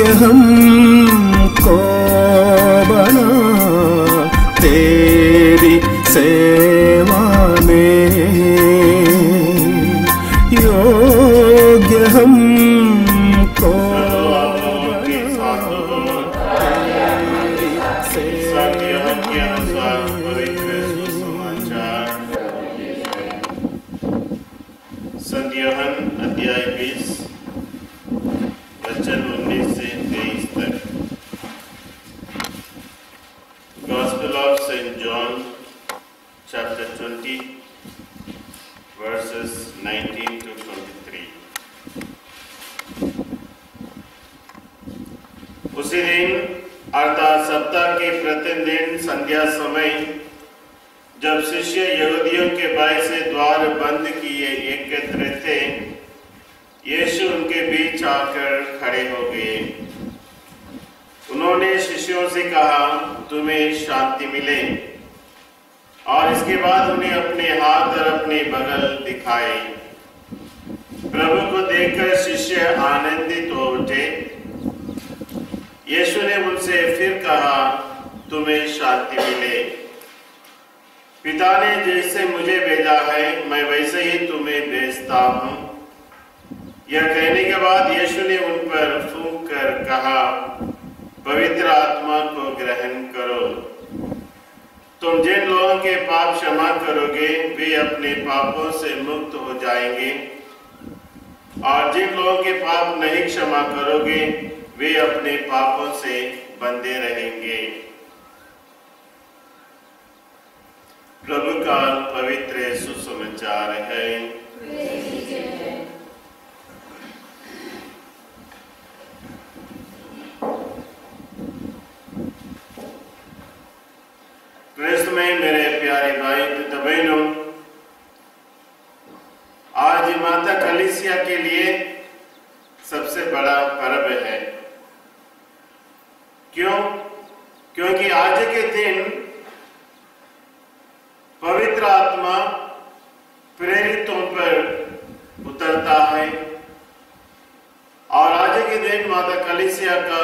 योग्य हमको बना तेरी सेवा में, योग्य हमको संत यूहन्ना अध्याय 20 वचन 19 से 23 तक। Gospel of St. John chapter 20 verses 19 to 23। उसी दिन अर्थात सप्ताह के प्रथम दिन संध्या समय जब शिष्य यहूदियों के भय से द्वार बंद किए एकत्र थे, यीशु उनके बीच आकर खड़े हो गए। उन्होंने शिष्यों से कहा, तुम्हें शांति मिले। और इसके बाद उन्हें अपने हाथ और अपने बगल दिखाए। प्रभु को देखकर शिष्य आनंदित हो उठे। यीशु ने उनसे फिर कहा, तुम्हें शांति मिले। पिता ने जैसे मुझे भेजा है, मैं वैसे ही तुम्हें भेजता हूं। यह कहने के बाद यीशु ने उन पर फूंक कर कहा, पवित्र आत्मा को ग्रहण करो। तुम जिन लोगों के पाप क्षमा करोगे, वे अपने पापों से मुक्त हो जाएंगे, और जिन लोगों के पाप नहीं क्षमा करोगे, वे अपने पापों से बंधे रहेंगे। प्रभु का पवित्र सुसमाचार है। क्रिस्त में मेरे प्यारे भाई तथा बहनों, आज माता कलीसिया के लिए सबसे बड़ा पर्व है। क्यों? क्योंकि आज के दिन पवित्र आत्मा प्रेरितों पर उतरता है, और आज के दिन माता कलीसिया का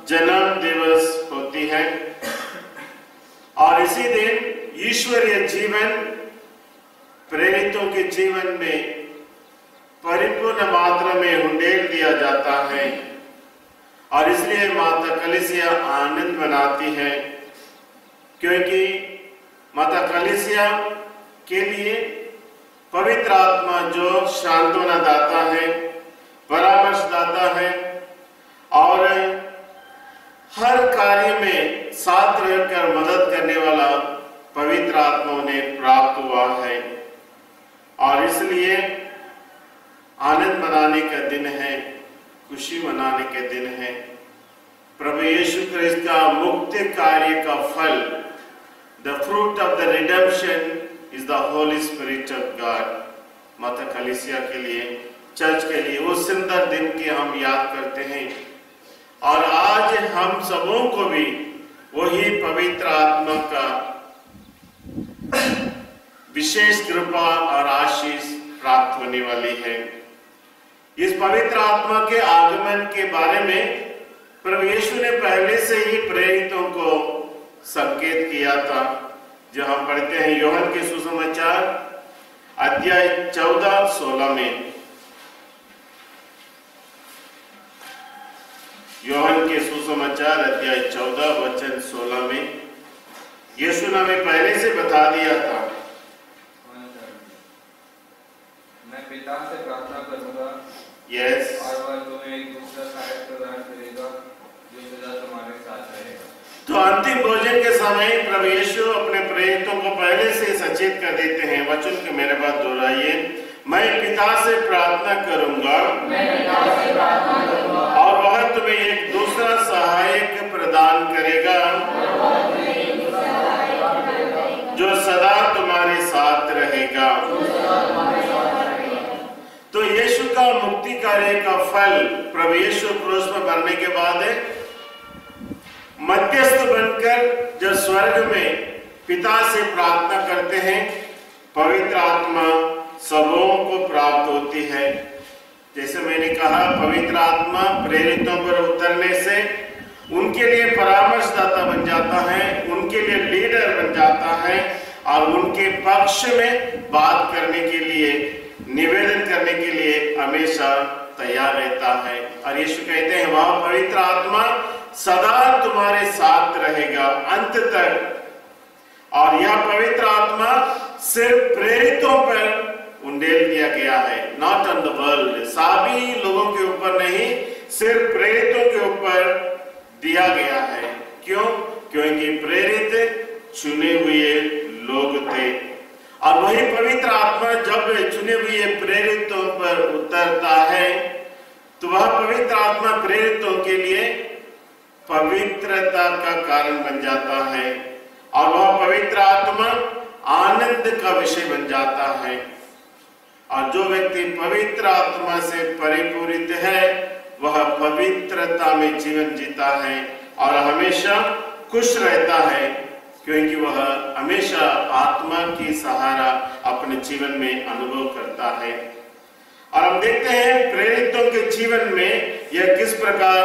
जन्म दिवस होती है। और इसी दिन ईश्वरीय जीवन प्रेरितों के जीवन में परिपूर्ण मात्रा में उंडेल दिया जाता है, और इसलिए माता कलीसिया आनंद मनाती है, क्योंकि माता कलीसिया के लिए पवित्र आत्मा जो सांत्वना दाता है, परामर्श दाता है, और हर कार्य में साथ रहकर मदद करने वाला पवित्र आत्मा उन्हें प्राप्त हुआ है। और इसलिए आनंद मनाने का दिन है, खुशी मनाने के दिन है। प्रभु यीशु क्रिस्त का मुक्ति कार्य का फल, the fruit of the redemption is the Holy Spirit of God। माता कलीसिया के लिए, चर्च के लिए वो सुंदर दिन की हम याद करते हैं, और आज हम सबों को भी वही पवित्र आत्मा का विशेष कृपा और आशीष प्राप्त होने वाली है। इस पवित्र आत्मा के आगमन के बारे में प्रभु यीशु ने पहले से ही प्रेरितों को संकेत किया था, जो हम पढ़ते हैं यूहन्ना के सुसमाचार अध्याय 14-16 में। यूहन्ना के सुसमाचार अध्याय 14 वचन 16 में यीशु ने हमें पहले से बता दिया था, मैं पिता से प्रार्थना करूंगा, यस, और वह तुम्हें एक दूसरा सहायक प्रदान करेगा जो सदा तुम्हारे साथ रहेगा। तो अंतिम भोजन के समय प्रभु यीशु अपने प्रेरितों को पहले से सचेत कर देते हैं। वचन के मेरे बात दोहराइए, मैं पिता से प्रार्थना करूंगा, और वह तुम्हें एक दूसरा सहायक प्रदान करेगा जो सदा तुम्हारे साथ रहेगा। तो यीशु का मुक्ति कार्य का फल प्रभु यीशु क्रूस में मरने के बाद मध्यस्थ बनकर जब स्वर्ग में पिता से प्रार्थना करते हैं, पवित्र आत्मा सबों को प्राप्त होती है। जैसे मैंने कहा, पवित्र आत्मा प्रेरितों पर उतरने से उनके लिए परामर्शदाता बन जाता है, उनके लिए लीडर बन जाता है और उनके पक्ष में बात करने के लिए, निवेदन करने के लिए हमेशा तैयार रहता है। और यीशु कहते हैं, वह पवित्र आत्मा सदा तुम्हारे साथ रहेगा अंत तक। और यह पवित्र आत्मा सिर्फ प्रेरितों पर उंडेल दिया गया है, नॉट ऑन द वर्ल्ड। सभी लोगों के ऊपर नहीं, सिर्फ प्रेरितों के ऊपर दिया गया है। क्यों? क्योंकि प्रेरित चुने हुए लोग थे। और वही पवित्र आत्मा जब चुने हुए प्रेरितों पर उतरता है तो वह पवित्र आत्मा प्रेरितों के लिए पवित्रता का कारण बन जाता है और वह पवित्र आत्मा आनंद का विषय बन जाता है। और जो व्यक्ति पवित्र आत्मा से परिपूरित है वह पवित्रता में जीवन जीता है और हमेशा खुश रहता है, क्योंकि वह हमेशा आत्मा की सहारा अपने जीवन में अनुभव करता है। और हम देखते हैं प्रेरितों के जीवन में यह किस प्रकार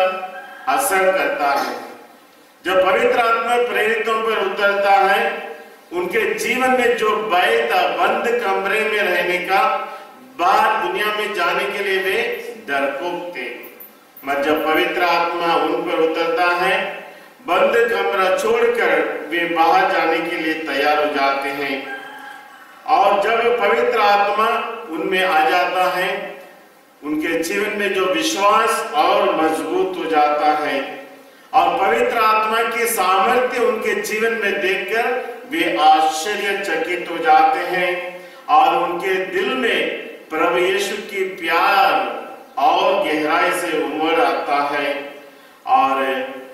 असर करता है। जब पवित्र आत्मा प्रेरितों पर उतरता है, उनके जीवन में जो भय था बंद कमरे में रहने का, बाहर दुनिया में जाने के लिए वे डरपोक थे, मगर जब पवित्र आत्मा उन पर उतरता है, बंद कमरा छोड़कर वे बाहर जाने के लिए तैयार हो जाते हैं। और जब पवित्र आत्मा उनमें आ जाता है, उनके जीवन में जो विश्वास और मजबूत हो जाता है और पवित्र आत्मा की सामर्थ्य उनके जीवन में देखकर वे आश्चर्यचकित हो जाते हैं और उनके दिल में प्रभु यीशु की प्यार और गहराई से उमड़ आता है। और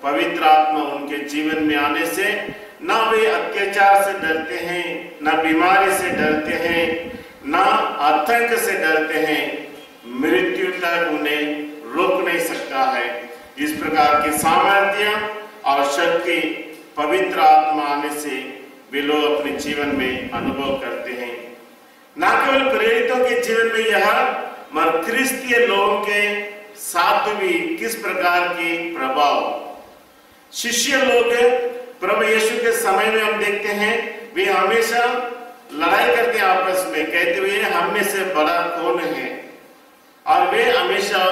पवित्र आत्मा उनके जीवन में आने से ना वे अत्याचार से डरते हैं, ना बीमारी से डरते हैं, ना आतंक से डरते हैं, मृत्यु तक उन्हें रोक नहीं सकता है। इस प्रकार की सामर्थ्य और शक्ति पवित्र आत्मा आने से वे लोग अपने जीवन में अनुभव करते हैं। ना केवल प्रेरितों के जीवन में यह, मगर क्रिस्तीय लोगों के साथ भी किस प्रकार की प्रभाव। शिष्य लोग प्रभु यीशु के समय में हम देखते हैं वे हमेशा लड़ाई करते हैं आपस में, कहते हुए हम में से बड़ा कौन है, और वे हमेशा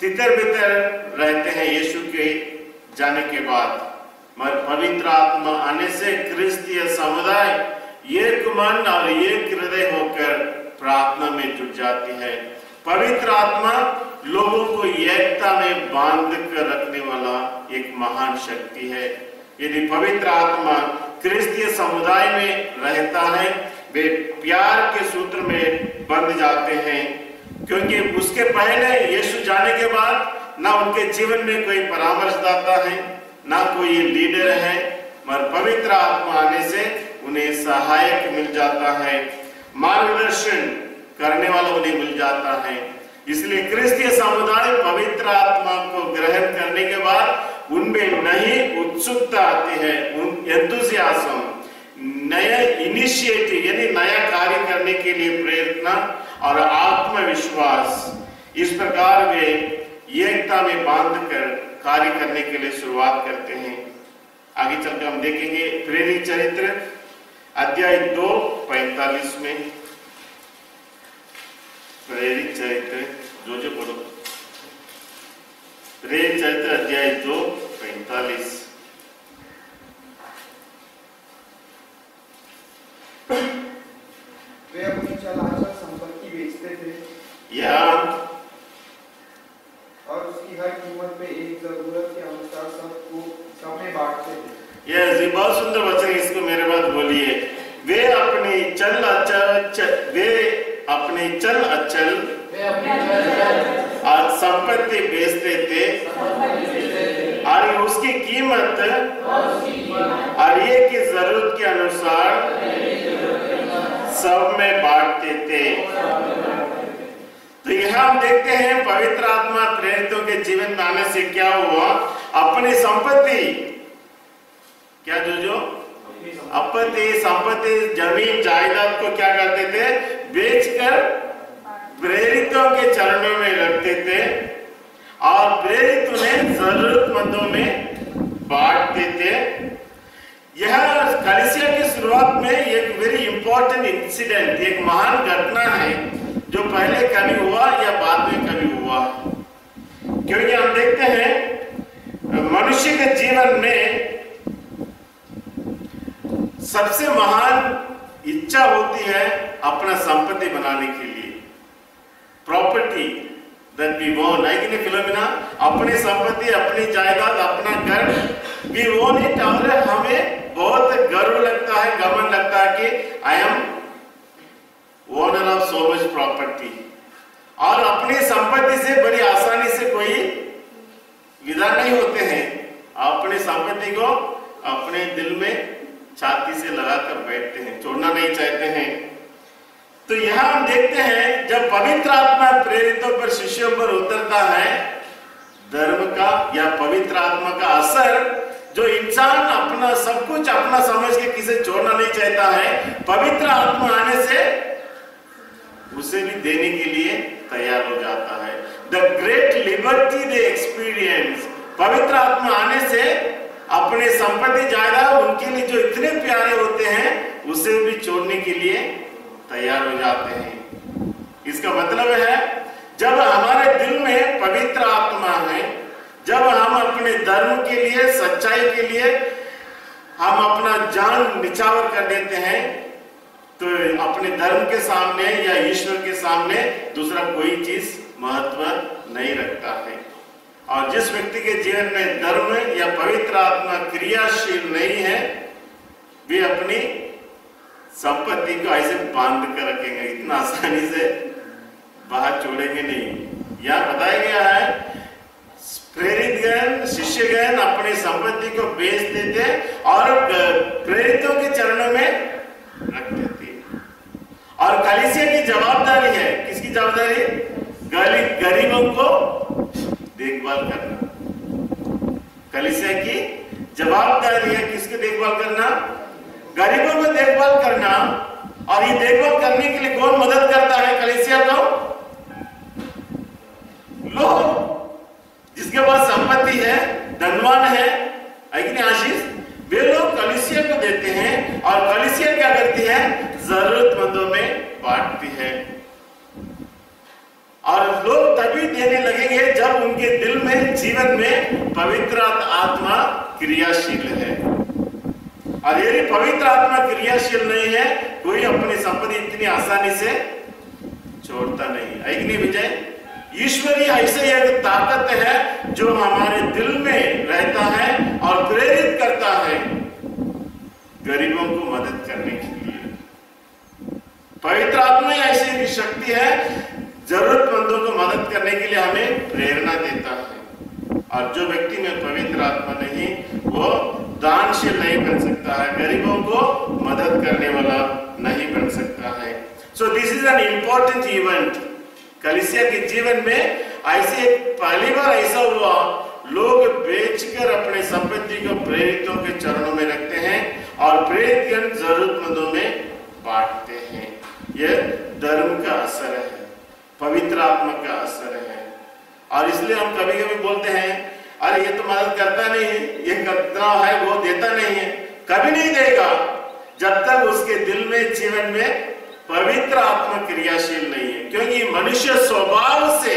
तितर बितर रहते हैं यीशु के जाने के बाद। मगर पवित्र आत्मा आने से क्रिस्तीय समुदाय एक मन और एक हृदय होकर प्रार्थना में जुट जाती है। पवित्र आत्मा लोगों को एकता में बांध कर रखने वाला एक महान शक्ति है। यदि पवित्र आत्मा क्रिस्तीय समुदाय में रहता है, वे प्यार के सूत्र में बंध जाते हैं, क्योंकि उसके पहले यीशु जाने के बाद ना उनके जीवन में कोई परामर्शदाता है, ना कोई लीडर है, मगर पवित्र आत्मा आने से उन्हें सहायक मिल जाता है, मार्गदर्शन करने वाला उन्हें मिल जाता है। इसलिए क्रिस्तीय समुदाय पवित्र आत्मा को ग्रहण करने के बाद उनमें नई उत्सुकता आती है, एंथुसियाज्म, नया इनिशिएटिव यानी नया कार्य करने के लिए प्रेरणा और आत्मविश्वास। इस प्रकार वे एकता में बांधकर कार्य करने के लिए शुरुआत करते हैं। आगे चलकर हम देखेंगे प्रेरित चरित्र अध्याय 2:45 में। प्रेरित चरित्र जो बोलो, प्रेरित चरित्र अध्याय 2:45। वे अपनी चल अचल संपत्ति बेचते थे या और उसकी हर कीमत पे एक जरूरत के अनुसार सब में बांटते थे। ये बहुत सुंदर वचन, इसको मेरे बाद बोलिए। वे अपनी चल अचल और संपत्ति बेचते थे और उसकी कीमत और ये की जरूरत के अनुसार सब में बांटते थे। तो यहाँ हम देखते हैं पवित्र आत्मा प्रेरितों के जीवन में आने से क्या हुआ, अपनी संपत्ति, क्या जो अपनी संपत्ति जमीन जायदाद को क्या करते थे, बेचकर प्रेरितों के चरणों में रखते थे और प्रेरित उन्हें जरूरतमंदों में बांटते थे। यह कलीसिया की शुरुआत में एक वेरी इंपॉर्टेंट इंसिडेंट, एक महान घटना है जो पहले कभी हुआ या बाद में कभी हुआ, क्योंकि हम देखते हैं मनुष्य के जीवन में सबसे महान इच्छा होती है अपना संपत्ति बनाने के लिए, प्रॉपर्टी दैट वी वॉन्ट, है कि नहीं फिलोमिना? अपनी संपत्ति, अपनी जायदाद, अपना घर, वी वॉन्ट इट, और हमें बहुत गर्व लगता है, गमन लगता है कि I am owner of so much property. और अपनी संपत्ति से बड़ी आसानी से कोई विदा नहीं होते हैं, अपनी संपत्ति को अपने दिल में छाती से लगाकर बैठते हैं, छोड़ना नहीं चाहते हैं। तो यहां हम देखते हैं जब पवित्र आत्मा प्रेरितों पर, शिष्यों पर उतरता है, धर्म का या पवित्र आत्मा का असर, जो इंसान अपना सब कुछ अपना समझ के किसे छोड़ना नहीं चाहता है, पवित्र आत्मा आने से उसे भी देने के लिए तैयार हो जाता है। The great liberty they experience, पवित्र आत्मा आने से अपने संपत्ति जायदाद उनके लिए जो इतने प्यारे होते हैं उसे भी छोड़ने के लिए तैयार हो जाते हैं। इसका मतलब है जब हमारे दिल में पवित्र आत्मा है, जब हम अपने धर्म के लिए, सच्चाई के लिए हम अपना जान निछावर कर देते हैं, तो अपने धर्म के सामने या ईश्वर के सामने दूसरा कोई चीज महत्व नहीं रखता है। और जिस व्यक्ति के जीवन में धर्म या पवित्र आत्मा क्रियाशील नहीं है, वे अपनी संपत्ति को ऐसे बांध कर रखेंगे, इतना आसानी से बाहर छोड़ेंगे नहीं। यह बताया गया है प्रेरितगण, शिष्यगण अपनी संपत्ति को बेच देते और प्रेरितों के चरणों में रख देते। और कलीसिया की जवाबदारी है, किसकी जवाबदारी? गरीबों को देखभाल करना। कलीसिया की जवाबदारी है किसकी देखभाल करना? गरीबों को देखभाल करना। और ये देखभाल करने के लिए कौन मदद करता है कलीसिया को? लोग जिसके पास संपत्ति है, धनवान है कि नहीं आशीष, वे लोग कलीसिया को देते हैं और कलीसिया क्या करती है? जरूरतमंदों में बांटती है। और लोग तभी देने लगेंगे जब उनके दिल में, जीवन में पवित्र आत्मा क्रियाशील है। और यदि पवित्र आत्मा क्रियाशील नहीं है, कोई अपनी संपत्ति इतनी आसानी से छोड़ता नहीं है कि नहीं विजय? ईश्वरीय ऐसे एक ताकत है जो हमारे दिल में रहता है और प्रेरित करता है गरीबों को मदद करने के लिए। पवित्र आत्मा ऐसी एक शक्ति है, जरूरतमंदों को मदद करने के लिए हमें प्रेरणा देता है। और जो व्यक्ति में पवित्र आत्मा नहीं, वो दानशील नहीं बन सकता है, गरीबों को मदद करने वाला नहीं बन सकता है। So this is an important event. कलीसिया के जीवन में ऐसे पहली बार ऐसा हुआ, लोग बेचकर अपने संपत्ति को प्रेरितों के चरणों में रखते हैं और प्रेरितगण जरूरतमंदों में बांटते हैं। यह धर्म का असर है, पवित्र आत्मा का असर है। और इसलिए हम कभी कभी बोलते हैं, अरे ये तो मदद करता नहीं है, ये करता है, वो देता नहीं है। कभी नहीं देगा जब तक उसके दिल में, जीवन में पवित्र आत्मा क्रियाशील नहीं है। क्योंकि मनुष्य स्वभाव से,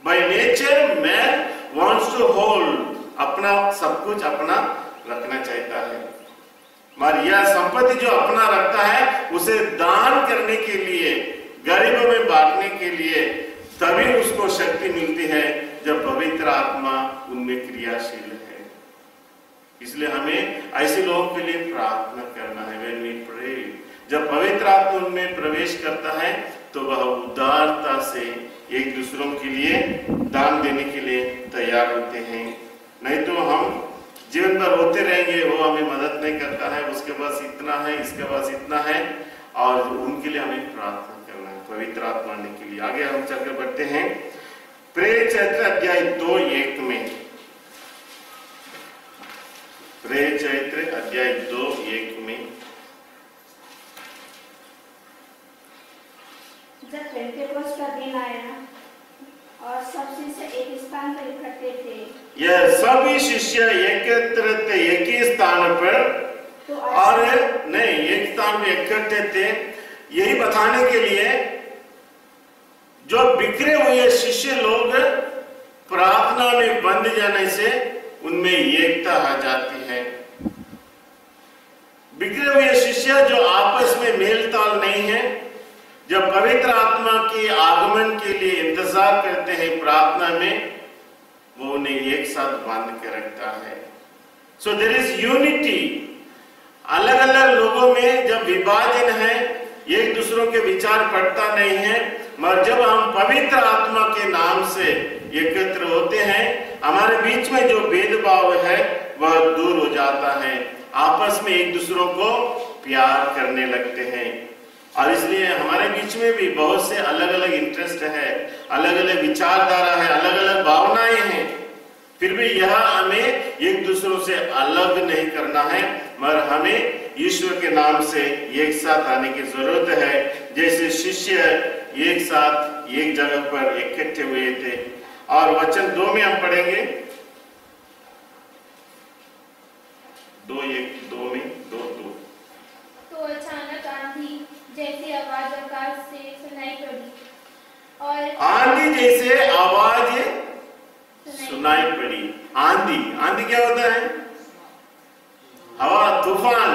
by nature, man wants to hold, अपना सब कुछ अपना रखना चाहता है। मगर यह संपत्ति जो अपना रखता है, उसे दान करने के लिए, गरीबों में बांटने के लिए, तभी उसको शक्ति मिलती है जब पवित्र आत्मा उनमें क्रियाशील है। इसलिए हमें ऐसे लोगों के लिए प्रार्थना करना है। When we pray, जब पवित्र आत्मा उनमें प्रवेश करता है तो वह उदारता से एक दूसरों के लिए दान देने के लिए तैयार होते हैं। नहीं तो हम जीवन भर होते रहेंगे, वो हमें मदद नहीं करता है, उसके पास इतना है, इसके पास इतना है, और उनके लिए हमें प्रार्थना करना है पवित्र आत्मा आने के लिए। आगे हम चलकर बढ़ते हैं प्रेरित चरित्र अध्याय 2:1 में। प्रेरित चरित्र अध्याय 2:1 में, जब पेंटेकोस्ट स्थान पर इकट्ठे थे। यह सभी शिष्य एकत्र थे एक ही स्थान पर, तो और नहीं एक स्थान में इकट्ठे थे, यही बताने के लिए जो बिखरे हुए शिष्य लोग प्रार्थना में बंध जाने से उनमें एकता आ जाती है। बिखरे हुए शिष्य जो आपस में मेलताल नहीं है, जब पवित्र आत्मा के आगमन के लिए इंतजार करते हैं प्रार्थना में, वो उन्हें एक साथ बांध के रखता है। So there is unity. अलग अलग लोगों में जब विभाजन है, एक दूसरों के विचार पड़ता नहीं है, मगर जब हम पवित्र आत्मा के नाम से एकत्र होते हैं, हमारे बीच में जो भेदभाव है वह दूर हो जाता है। आपस में एक दूसरों को प्यार करने लगते हैं। और इसलिए हमारे बीच में भी बहुत से अलग अलग इंटरेस्ट है, अलग अलग विचारधारा है, अलग अलग भावनाएं हैं, फिर भी यह हमें एक दूसरों से अलग नहीं करना है, मगर हमें ईश्वर के नाम से एक साथ आने की जरूरत है। जैसे शिष्य एक साथ एक जगह पर इकट्ठे हुए थे। और वचन 2 में हम पढ़ेंगे, 2:1-2 तो अचानक आंधी जैसी आवाज आकाश से सुनाई पड़ी, और आंधी जैसे आवाज सुनाई पड़ी। आंधी क्या होता है? हवा, तूफान।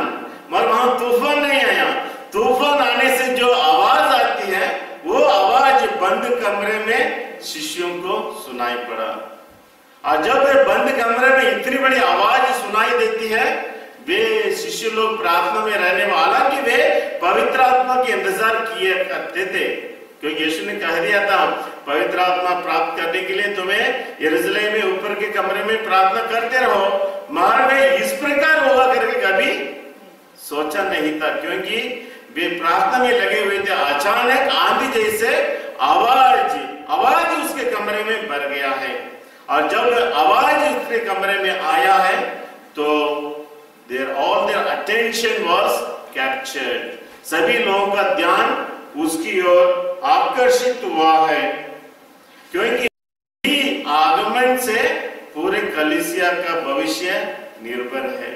मगर वहां तूफान नहीं आया। तूफान आने से जो आवाज आती है वो आवाज बंद कमरे में शिष्यों को सुनाई पड़ा। और जब वे बंद कमरे में इतनी बड़ी आवाज सुनाई देती है, वे शिष्य लोग प्रार्थना में रहने वाला कि वे पवित्र आत्मा के इंतजार किए करते थे, क्योंकि यीशु ने कह दिया था पवित्र आत्मा प्राप्त करने के लिए तुम्हें यरूशलेम में ऊपर के कमरे में प्रार्थना करते रहो। मगर वे इस प्रकार होगा करके कभी सोचा नहीं था, क्योंकि वे प्रार्थना में लगे हुए थे। अचानक आंधी जैसे आवाज उसके कमरे में भर गया है, और जब आवाज उसके कमरे में आया है तो all their attention was captured। सभी लोगों का ध्यान उसकी ओर आकर्षित हुआ है, क्योंकि आगमन से पूरे कलीसिया का भविष्य निर्भर है।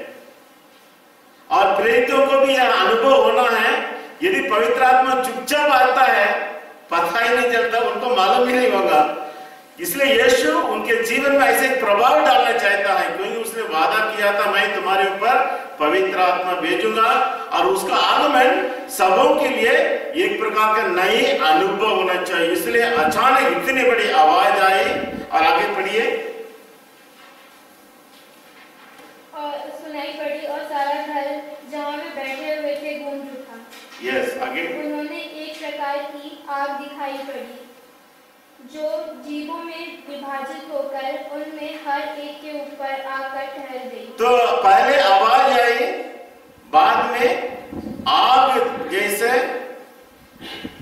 और प्रेरितों को भी यह अनुभव होना है, यदि पवित्र आत्मा चुपचाप आता है, पता ही नहीं चलता, उनको मालूम ही नहीं होगा। इसलिए यीशु उनके जीवन में ऐसे एक प्रभाव डालना चाहता है, क्योंकि उसने वादा किया था मैं तुम्हारे ऊपर पवित्र आत्मा भेजूंगा, और उसका आगमन सबों के लिए एक प्रकार का नई अनुभव होना चाहिए। इसलिए अचानक इतनी बड़ी आवाज आई। और आगे पढ़िए। और सुनाई पड़ी और सारा घर जहाँ वे बैठे हुए थे गूंज उठा। यस, आगे। उन्होंने एक प्रकार की आग दिखाई पड़ी जो जीवों में विभाजित होकर उनमें हर एक के ऊपर आकर ठहर गई। तो पहले आवाज आई, बाद में आग जैसे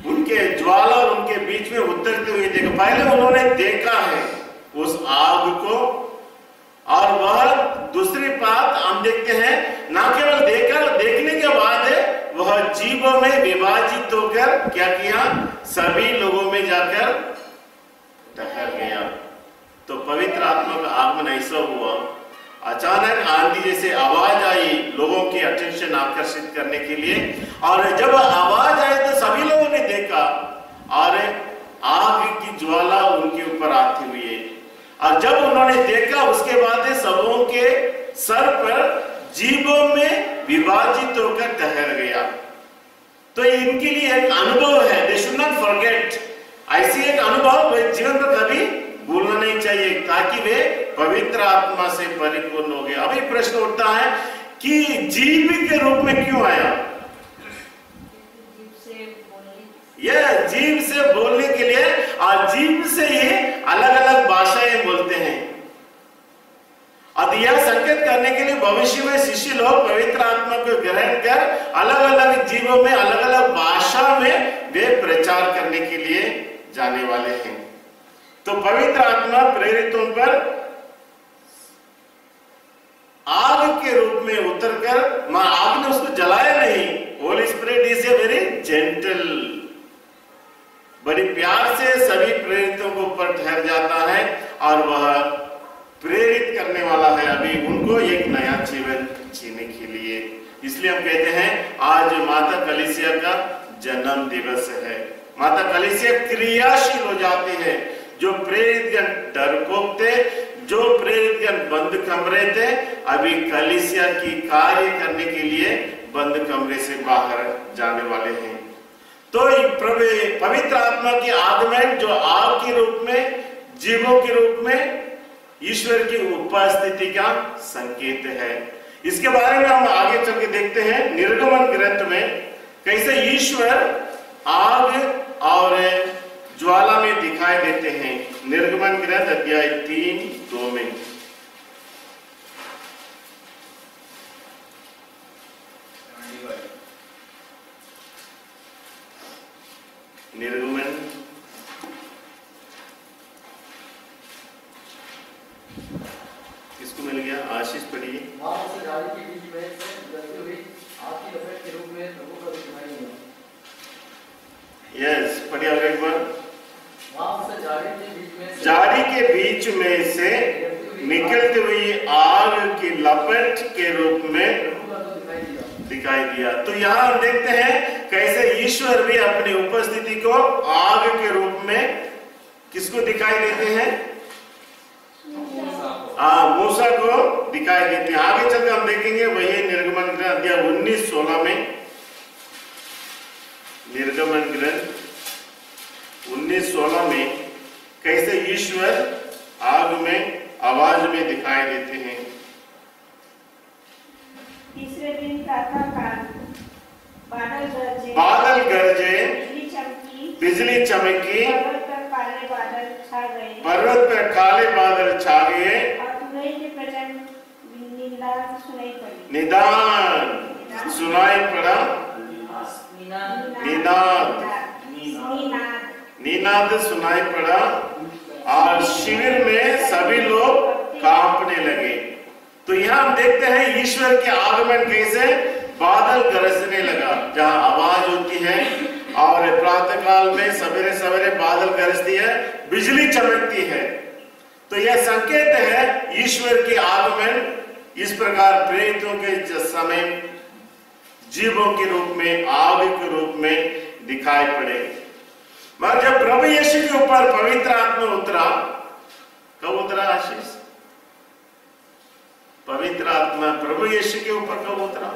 उनके ज्वाला और उनके बीच में उतरते हुए देखा। पहले उन्होंने देखा है उस आग को, और वह दूसरी बात हम देखते हैं, ना केवल देखा, देखने के बाद वह जीवों में विभाजित होकर क्या किया, सभी लोगों में जाकर ठहर गया। तो पवित्र आत्मा का आगमन ऐसा हुआ, अचानक आंधी जैसे आवाज आई लोगों की अटेंशन आकर्षित करने के लिए। और जब आवाज आई तो सभी लोगों ने देखा, और आग की ज्वाला उनके ऊपर आती हुई है। और जब उन्होंने देखा उसके बाद सबों के सर पर जीवों में विभाजित होकर ठहर गया। तो इनके लिए एक अनुभव है, दे शुड नॉट फॉरगेट। ऐसी एक अनुभव जीवन में कभी भूलना नहीं चाहिए, ताकि वे पवित्र आत्मा से परिपूर्ण हो गए। अभी प्रश्न उठता है कि जीव के रूप में क्यों आया? यह जीव से बोलने के लिए, और जीव से ही अलग अलग भाषाएं बोलते हैं। और यह संकेत करने के लिए भविष्य में शिष्य लोग पवित्र आत्मा को ग्रहण कर अलग अलग जीवों में अलग अलग भाषा में वे प्रचार करने के लिए जाने वाले हैं। तो पवित्र आत्मा प्रेरितों पर आग के रूप में उतरकर, आग ने उसको जलाया नहीं। Holi spirit is a very gentle, बड़ी प्यार से सभी प्रेरितों को ऊपर ठहर जाता है और वह प्रेरित करने वाला है अभी उनको एक नया जीवन जीने के लिए। इसलिए हम कहते हैं आज माता कलीसिया का जन्म दिवस है। माता कलीसिया क्रियाशील हो जाती है। जो प्रेरितगण डरपोक थे, जो प्रेरितगण बंद कमरे थे, अभी कलीसिया की कार्य करने के लिए बंद कमरे से बाहर जाने वाले हैं। तो पवित्र आत्मा की आगमन जो आग के रूप में, जीवों के रूप में ईश्वर की उपस्थिति का संकेत है। इसके बारे में हम आगे चल के देखते हैं निर्गमन ग्रंथ में कैसे ईश्वर आग और ज्वाला में दिखाई देते हैं। निर्गमन ग्रंथ अध्याय 3:2 में निर्गमन किसको मिल गया? आशीष पढ़िए। वहां से जारी की बीच में से गुजरती हुई आग की लपट के रूप में प्रभु का दिखाई दिया। यस, पढ़िए और एक बार। वहां से जारी के बीच में जारी के बीच में से निकलती हुई आग की लपट के रूप में प्रभु का दिखाई दिया। दिखाई दिया। तो यहाँ हम देखते हैं कैसे ईश्वर भी अपनी उपस्थिति को आग के रूप में किसको दिखाई देते हैं? मूसा को दिखाई देते हैं। आगे चलकर हम देखेंगे वही निर्गमन ग्रंथ अध्याय 19:16 में। निर्गमन ग्रंथ 19:16 में कैसे ईश्वर आग में आवाज में दिखाई देते हैं। तीसरे दिन प्रातःकाल बादल गरजे, बिजली चमकी, पर्वत पर काले बादल छा गए, निदान सुनाई पड़ा, निनाद सुनाई पड़ा और शिविर में सभी लोग कांपने लगे। तो यहाँ हम देखते हैं ईश्वर के आगमन कैसे बादल गरजने लगा। जहाँ आवाज होती है और प्रातः काल में सवेरे सवेरे बादल गरजती है, बिजली चमकती है, तो यह संकेत है ईश्वर के आगमन। इस प्रकार प्रेरितों के समय जीवों के रूप में, आग के रूप में दिखाई पड़े। मगर जब प्रभु यीशु के ऊपर पवित्र आत्मा उतरा, कब उतरा आशीष? पवित्र आत्मा प्रभु यीशु के ऊपर कब उतरा?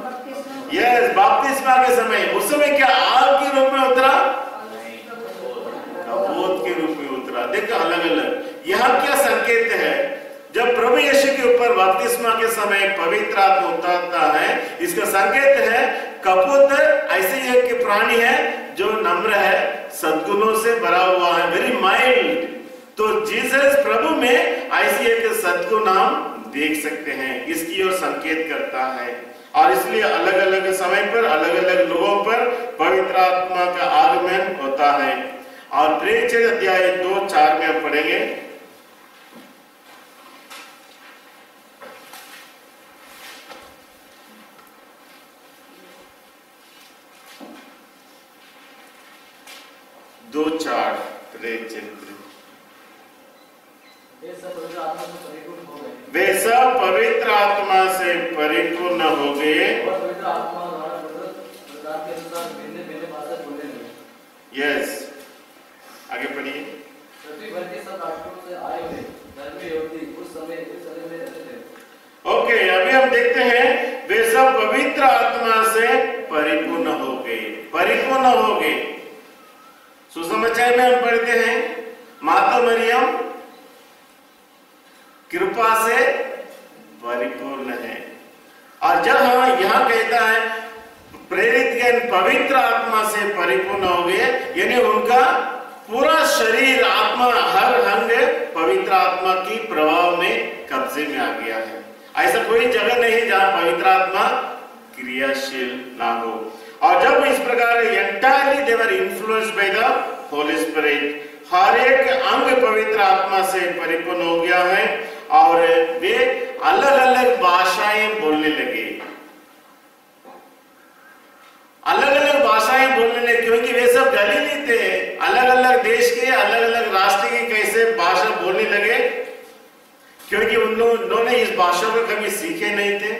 यस, बपतिस्मा के समय। उस समय क्या आग के रूप में उतरा? कबूत के रूप में उतरा। देखो अलग अलग यहाँ क्या संकेत है। जब प्रभु यीशु के ऊपर बपतिस्मा के समय पवित्र आत्मा उतरता है, इसका संकेत है कबूत ऐसे एक प्राणी है जो नम्र है, सद्गुणों से भरा हुआ है, वेरी माइल्ड। तो जीसस प्रभु में ऐसी एक सद्गुण हम देख सकते हैं, इसकी ओर संकेत करता है। और इसलिए अलग अलग समय पर अलग अलग लोगों पर पवित्र आत्मा का आगमन होता है। और प्रेरित अध्याय 2:4 में हम पढ़ेंगे। वे सब पवित्र आत्मा से परिपूर्ण हो गए और पवित्र आत्मा द्वारा प्रकार के अनुसार भिन्न-भिन्न भाषा बोलने लगे। यस, आगे पढ़िए। पृथ्वी भर के सब राष्ट्रों से आए हुए धर्मी यहूदी उस समय में रहते थे। ओके, अभी हम देखते हैं वे सब पवित्र आत्मा से परिपूर्ण हो गए। परिपूर्ण हो गए। सुसमाचार में हम पढ़ते हैं माता मरियम कृपा से परिपूर्ण है। और जब हम यहाँ कहता है प्रेरितगण पवित्र आत्मा से परिपूर्ण हो गए, यानी उनका पूरा शरीर, आत्मा, हर अंग पवित्र आत्मा की प्रभाव में कब्जे में आ गया है। ऐसा कोई जगह नहीं जहां पवित्र आत्मा क्रियाशील ना हो। और जब इस प्रकार entirely they were influenced by the Holi Spirit, हर एक अंग पवित्र आत्मा से परिपूर्ण हो गया है और वे अलग अलग भाषाएं बोलने लगे। अलग अलग भाषाएं बोलने लगे क्योंकि वे सब गलीली थे। अलग अलग देश के, अलग अलग राष्ट्र के कैसे भाषा बोलने लगे, क्योंकि उन्होंने इस भाषा को कभी सीखे नहीं थे।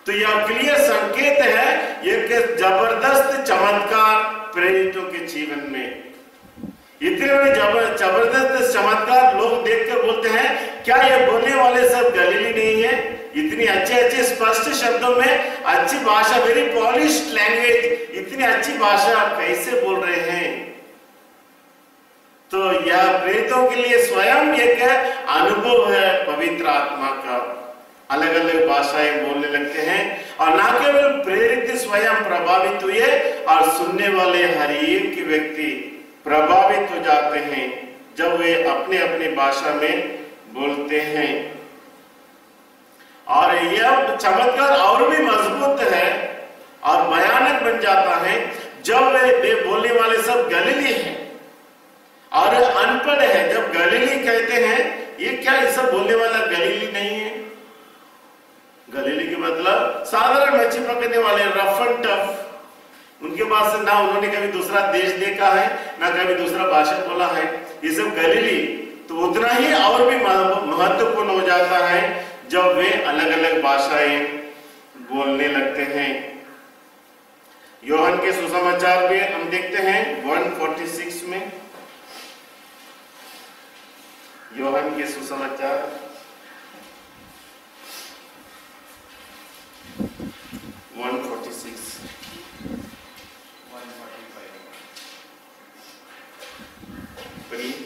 तो यह क्लियर संकेत है एक जबरदस्त चमत्कार प्रेरितों के जीवन में। इतने जबरदस्त चमत्कार लोग देखकर बोलते हैं क्या ये बोलने वाले सब गलीली नहीं है? इतनी अच्छे स्पष्ट शब्दों में अच्छी भाषा, वेरी पॉलिश्ड लैंग्वेज, इतनी अच्छी भाषा कैसे बोल रहे हैं? तो यह प्रेरितों के लिए स्वयं एक अनुभव है पवित्र आत्मा का। अलग अलग भाषाएं बोलने लगते हैं और ना केवल प्रेरित स्वयं प्रभावित हुए और सुनने वाले हर एक व्यक्ति प्रभावित हो जाते हैं जब वे अपने अपने भाषा में बोलते हैं। और यह चमत्कार और भी मजबूत है और भयानक बन जाता है जब वे बोलने वाले सब गलीली हैं और अनपढ़ है। जब गलीली कहते हैं ये क्या, ये सब बोलने वाला गलीली नहीं है? गलीली के मतलब साधारण मच्छी पकड़ने वाले, रफ एंड टफ। उनके पास ना उन्होंने कभी दूसरा देश देखा है ना कभी दूसरा भाषा बोला है, ये सब गलीली। तो उतना ही और भी महत्वपूर्ण हो जाता है जब वे अलग अलग भाषाएं बोलने लगते हैं। योहन के सुसमाचार में हम देखते हैं 146 में, योहन के सुसमाचार 146 पढ़िए।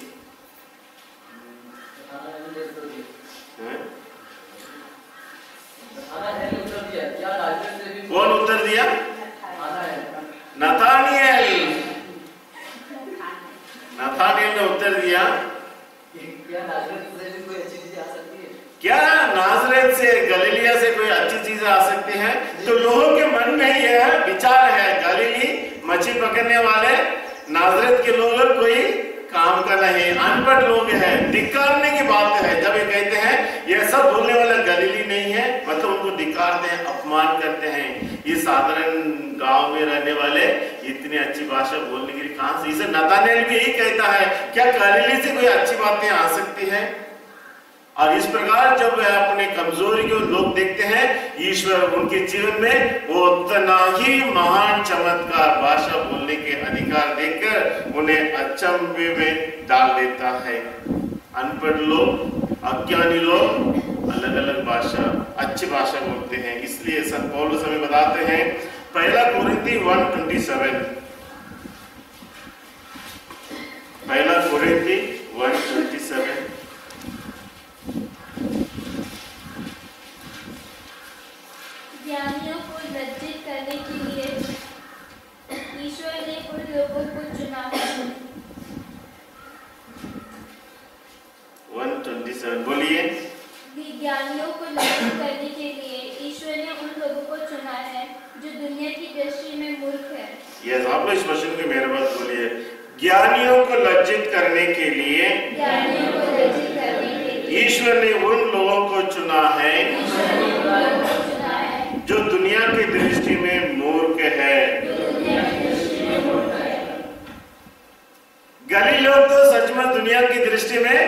कौन उत्तर दिया? नथानिएल ने उत्तर दिया क्या नाज़रेत से, गलीलिया से कोई अच्छी चीजें आ सकती हैं? तो लोगों के मन में यह विचार है गलीली मछली पकड़ने वाले नाज़रेत के लोग कोई काम का नहीं, अनपढ़ लोग हैं। धिक्कारने की बात है जब ये कहते हैं ये सब बोलने वाला गलीली नहीं है, मतलब उनको धिक्कारते हैं, अपमान करते हैं। ये साधारण गांव में रहने वाले इतनी अच्छी भाषा बोलने के लिए कहां से? इसे नथानिएल भी यही कहता है क्या गलीली से कोई अच्छी बातें आ सकती हैं? और इस प्रकार जब वह अपने कमजोरी को लोग देखते हैं, ईश्वर उनके जीवन में वो उतना ही महान चमत्कार भाषा बोलने के अधिकार देकर उन्हें अचंभे में डाल देता है। अनपढ़ लोग, अज्ञानी लोग अलग अलग भाषा, अच्छी भाषा बोलते हैं। इसलिए संत पौलुस हमें बताते हैं 1 कोरिन्थी 1:27, 1 कोरिन्थी 1:27, ज्ञानियों को लज्जित करने के लिए ईश्वर ने उन लोगों को चुना है। 1:27 बोलिए। ज्ञानियों को लज्जित करने के लिए ईश्वर ने उन लोगों को चुना है जो दुनिया की दृष्टि में मूर्ख है। यस, आप लोग इस वचन की मेरे बात बोलिए। ज्ञानियों को लज्जित करने के लिए, ज्ञानियों को लज्जित करने के लिए ईश्वर ने उन लोगों को चुना है जो दुनिया की दृष्टि में मूर्ख है। गलीली लोग तो सच में दुनिया की दृष्टि में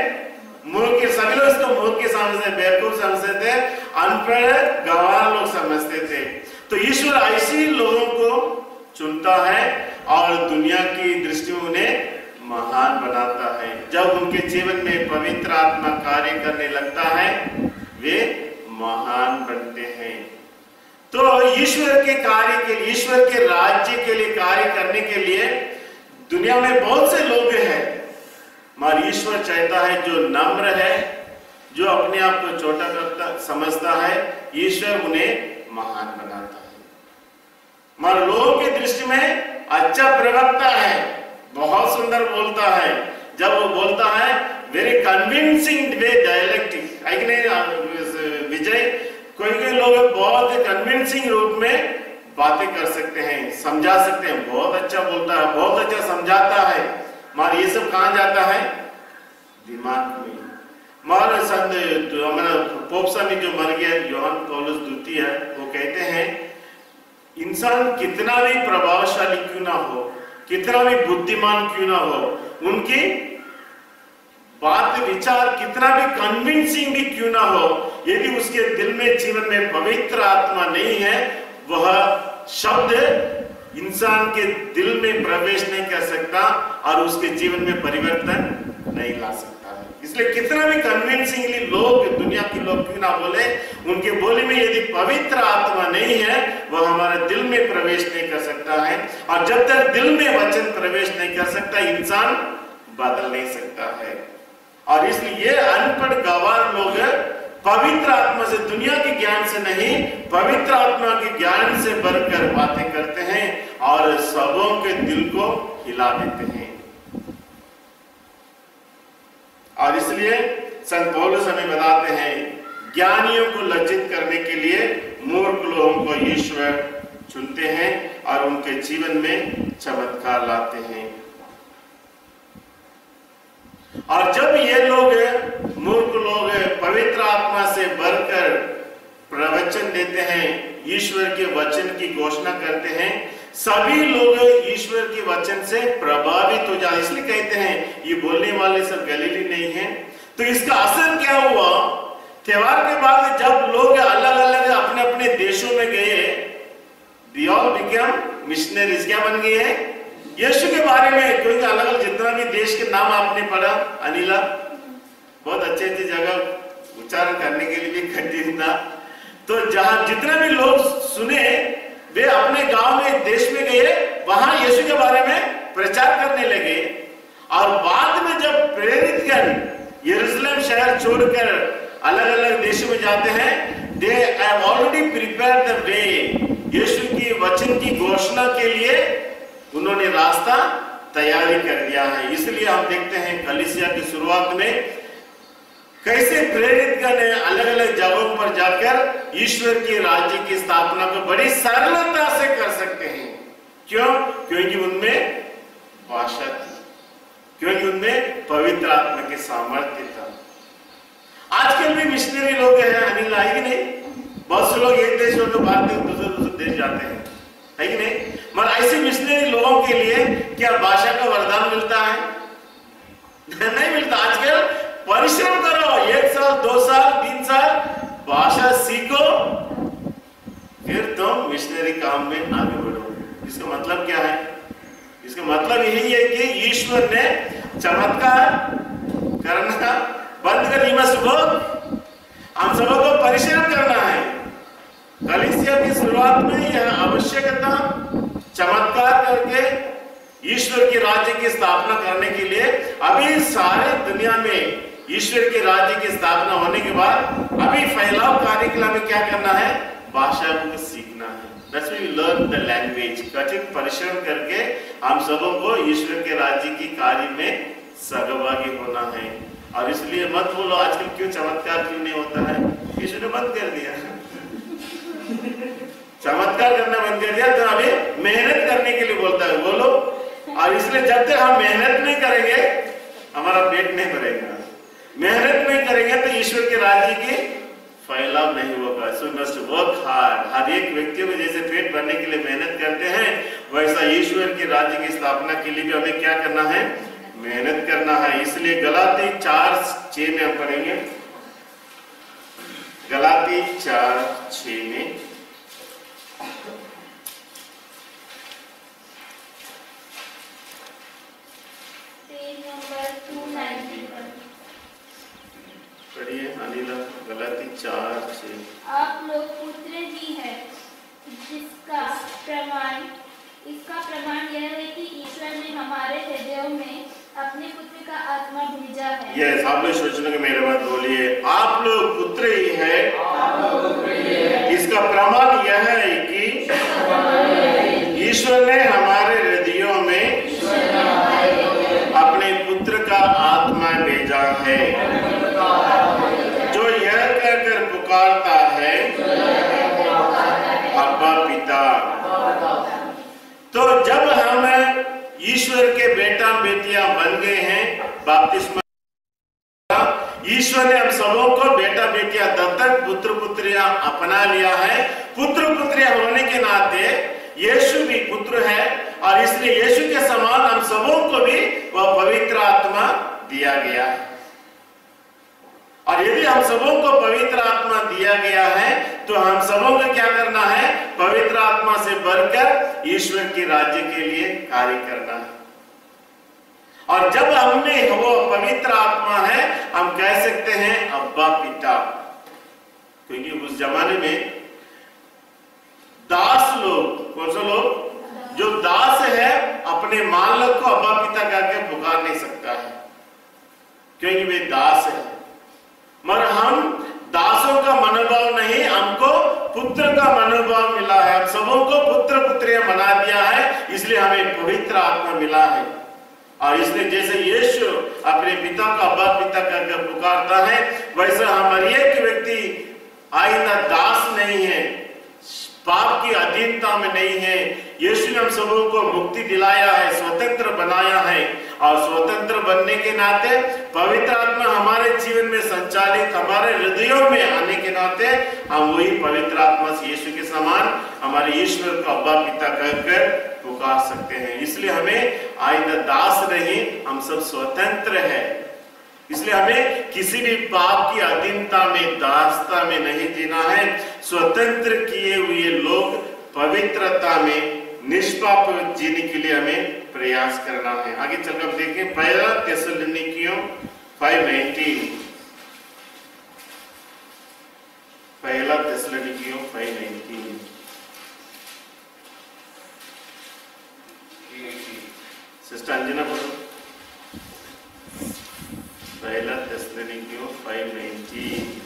मूर्ख, सभी लोग इसको मूर्ख के समझते, बेवकूफ समझते थे, अनपढ़ गंवार लोग समझते थे। तो ईश्वर ऐसे लोगों को चुनता है और दुनिया की दृष्टि में उन्हें महान बनाता है। जब उनके जीवन में पवित्र आत्मा कार्य करने लगता है वे महान बनते हैं। तो ईश्वर के कार्य के लिए, ईश्वर के राज्य के लिए कार्य करने के लिए दुनिया में बहुत से लोग हैं, मगर ईश्वर चाहता है जो नम्र है, जो अपने आप को छोटा करता समझता है, ईश्वर उन्हें महान बनाता है। मगर लोगों की दृष्टि में अच्छा प्रवक्ता है, बहुत सुंदर बोलता है, जब वो बोलता है वेरी कन्विंसिंग वे डायलेक्टिक, विजय, कोई लोग बहुत कन्विंसिंग रूप में बातें कर सकते हैं, समझा सकते हैं, बहुत अच्छा बोलता है, बहुत अच्छा समझाता है, मगर ये सब कहां जाता है? दिमाग में। मगर संत पोप स्वामी जो मर गया, योहन पौलुस द्वितीय, वो कहते हैं इंसान कितना भी प्रभावशाली क्यों ना हो, कितना भी बुद्धिमान क्यों ना हो, उनकी बात विचार कितना भी कन्विंसिंग भी क्यों ना हो, यदि उसके दिल में जीवन में पवित्र आत्मा नहीं है, वह शब्द इंसान के दिल में प्रवेश नहीं कर सकता और उसके जीवन में परिवर्तन नहीं ला सकता है। इसलिए कितना भी कन्विंसिंगली लोग, दुनिया के लोग क्यों ना बोले, उनके बोली में यदि पवित्र आत्मा नहीं है, वह हमारे दिल में प्रवेश नहीं कर सकता है। और जब तक दिल में वचन प्रवेश नहीं कर सकता, इंसान बदल नहीं सकता है। और इसलिए अनपढ़ गवार लोग पवित्र आत्मा से, दुनिया के ज्ञान से नहीं, पवित्र आत्मा के ज्ञान से बढ़कर बातें करते हैं और सबों के दिल को हिला देते हैं। और इसलिए संत पौलुस हमें बताते हैं, ज्ञानियों को लज्जित करने के लिए मूर्ख लोगों को ईश्वर चुनते हैं और उनके जीवन में चमत्कार लाते हैं। और जब ये लोग, मूर्ख लोग, पवित्र आत्मा से बढ़कर प्रवचन देते हैं, ईश्वर के वचन की घोषणा करते हैं, सभी लोग ईश्वर के वचन से प्रभावित हो जाते। इसलिए कहते हैं ये बोलने वाले सब गलीली नहीं हैं। तो इसका असर क्या हुआ? त्योहार के बाद जब लोग अलग अलग अपने अपने देशों में गए, they all became missionaries। क्या बन गए हैं? यीशु के बारे में, क्योंकि अलग अलग जितना भी देश के नाम आपने पढ़ा, अनिला, बहुत अच्छी अच्छी जगह उच्चारण करने के लिए भी कठिन था। तो जहां जितने भी लोग सुने, वे अपने गांव में, देश में गए, वहां यीशु के बारे में प्रचार करने लगे। और बाद में जब प्रेरितगण यरूशलेम शहर छोड़कर अलग अलग देशों में जाते हैं, they have already prepared the way. Yeshu की वचन की घोषणा के लिए उन्होंने रास्ता तैयारी कर दिया है। इसलिए हम देखते हैं कलीसिया की शुरुआत में कैसे प्रेरितगण अलग अलग जगहों पर जाकर ईश्वर के राज्य की स्थापना को बड़ी सरलता से कर सकते हैं। क्यों? क्योंकि उनमें भाषा थी, क्योंकि उनमें पवित्र आत्मा के सामर्थ्य था। आजकल भी मिशनरी लोग हैं, अनिल, है कि नहीं? बहुत से लोग एक देश में तो बाहर दूसरे देश जाते हैं, है कि नहीं? मगर ऐसे मिशनरी लोगों के लिए क्या भाषा का वरदान मिलता है? नहीं मिलता। आजकल परिश्रम करो, 1 साल, 2 साल, 3 साल भाषा सीखो, फिर तुम मिशनरी काम में आगे बढ़ो। इसका मतलब क्या है? इसका मतलब यही है कि ईश्वर ने चमत्कार करना बंद कर दिया। सुबह हम सबों को परिश्रम करना है। कलीसिया की शुरुआत में यह आवश्यकता, चमत्कार करके ईश्वर के राज्य की स्थापना करने के लिए। अभी सारे दुनिया में ईश्वर के राज्य की स्थापना होने के बाद अभी फैलाव कार्यक्रम में क्या करना है? भाषा को सीखना है। That's why we learn the language। कठिन परिश्रम करके हम सबों को ईश्वर के राज्य की कार्य में सहभागी होना है। और इसलिए मत बोलो आजकल क्यों चमत्कार क्यों नहीं होता है, यीशु ने बंद कर दिया। चमत्कार करना बंद कर दिया, तो अभी मेहनत करने के लिए बोलता है, बोलो। और इसलिए जब तक हम मेहनत नहीं करेंगे, हमारा पेट नहीं भरेगा। मेहनत नहीं करेंगे तो ईश्वर के राज्य की फैलाव नहीं होगा। So must work hard. हर एक व्यक्तियों में जैसे पेट भरने के लिए मेहनत करते हैं, वैसा ईश्वर के राज्य की स्थापना के लिए भी हमें क्या करना है? मेहनत करना है। इसलिए गलाती 4:6 में हम पढ़ेंगे। गलाती 4:6 में पढ़िए अनिला। गलाती 4:6। आप लोग पुत्र ही हैं, इसका प्रमाण यह है कि ईश्वर ने हमारे हृदयों में अपने पुत्र का आत्मा भेजा है। यस, आप लोग सोचने के मेरे बात बोलिए, आप लोग पुत्र ही है। इसका प्रमाण यह है कि ईश्वर ने हमारे हृदयों में अपने पुत्र का आत्मा भेजा है, जो यह कहकर पुकारता है, अब्बा पिता। तो जब हम ईश्वर के बेटा बेटियां बन गए हैं, बपतिस्मा, ईश्वर ने हम सबों को बेटा बेटियां दत्तक, पुत्र पुत्रियां अपना लिया है। पुत्र पुत्रियां होने के नाते यीशु भी पुत्र है, और इसलिए यीशु के समान हम सबों को भी वह पवित्र आत्मा दिया गया है। और यदि हम सबों को पवित्र आत्मा दिया गया है तो हम सबों को क्या करना है? पवित्र आत्मा से बढ़कर ईश्वर के राज्य के लिए कार्य करना है। और जब हमने वो पवित्र आत्मा है, हम कह सकते हैं अब्बा पिता, क्योंकि उस जमाने में दास लोग, कौन सा लोग? जो दास है अपने मालिक को अब्बा पिता कहकर पुकार नहीं सकता है, क्योंकि वे दास है। मगर हम दासों का मनोभाव नहीं, हमको पुत्र का मनोभाव मिला है। हम सबों को पुत्र पुत्रियां बना दिया है, इसलिए हमें पवित्र आत्मा मिला है। और इसलिए जैसे यीशु अपने पिता को अब्बा पिता कहकर पुकारता है, वैसे हमारे एक व्यक्ति आइंदा दास नहीं है, पाप की अधीनता में नहीं है। यीशु ने हम सबों को मुक्ति दिलाया है, स्वतंत्र बनाया है। और स्वतंत्र बनने के नाते पवित्र आत्मा हमारे जीवन में संचालित, हमारे हृदयों में आने के नाते हम वही पवित्र आत्मा से यीशु के समान हमारे ईश्वर को अब्बा पिता कहकर पुकार सकते हैं। इसलिए हमें आइंदा दास नहीं, हम सब स्वतंत्र है। इसलिए हमें किसी भी पाप की अधीनता में, दासता में नहीं जीना है। स्वतंत्र किए हुए लोग पवित्रता में निष्पाप जीने के लिए हमें प्रयास करना है। आगे चलकर देखें पहला थिस्सलुनीकियों 5:19, पहला थिस्सलुनीकियों 5:19। सिस्टर अंजना बोलो। पहला थिस्सलुनीकियों 5:19।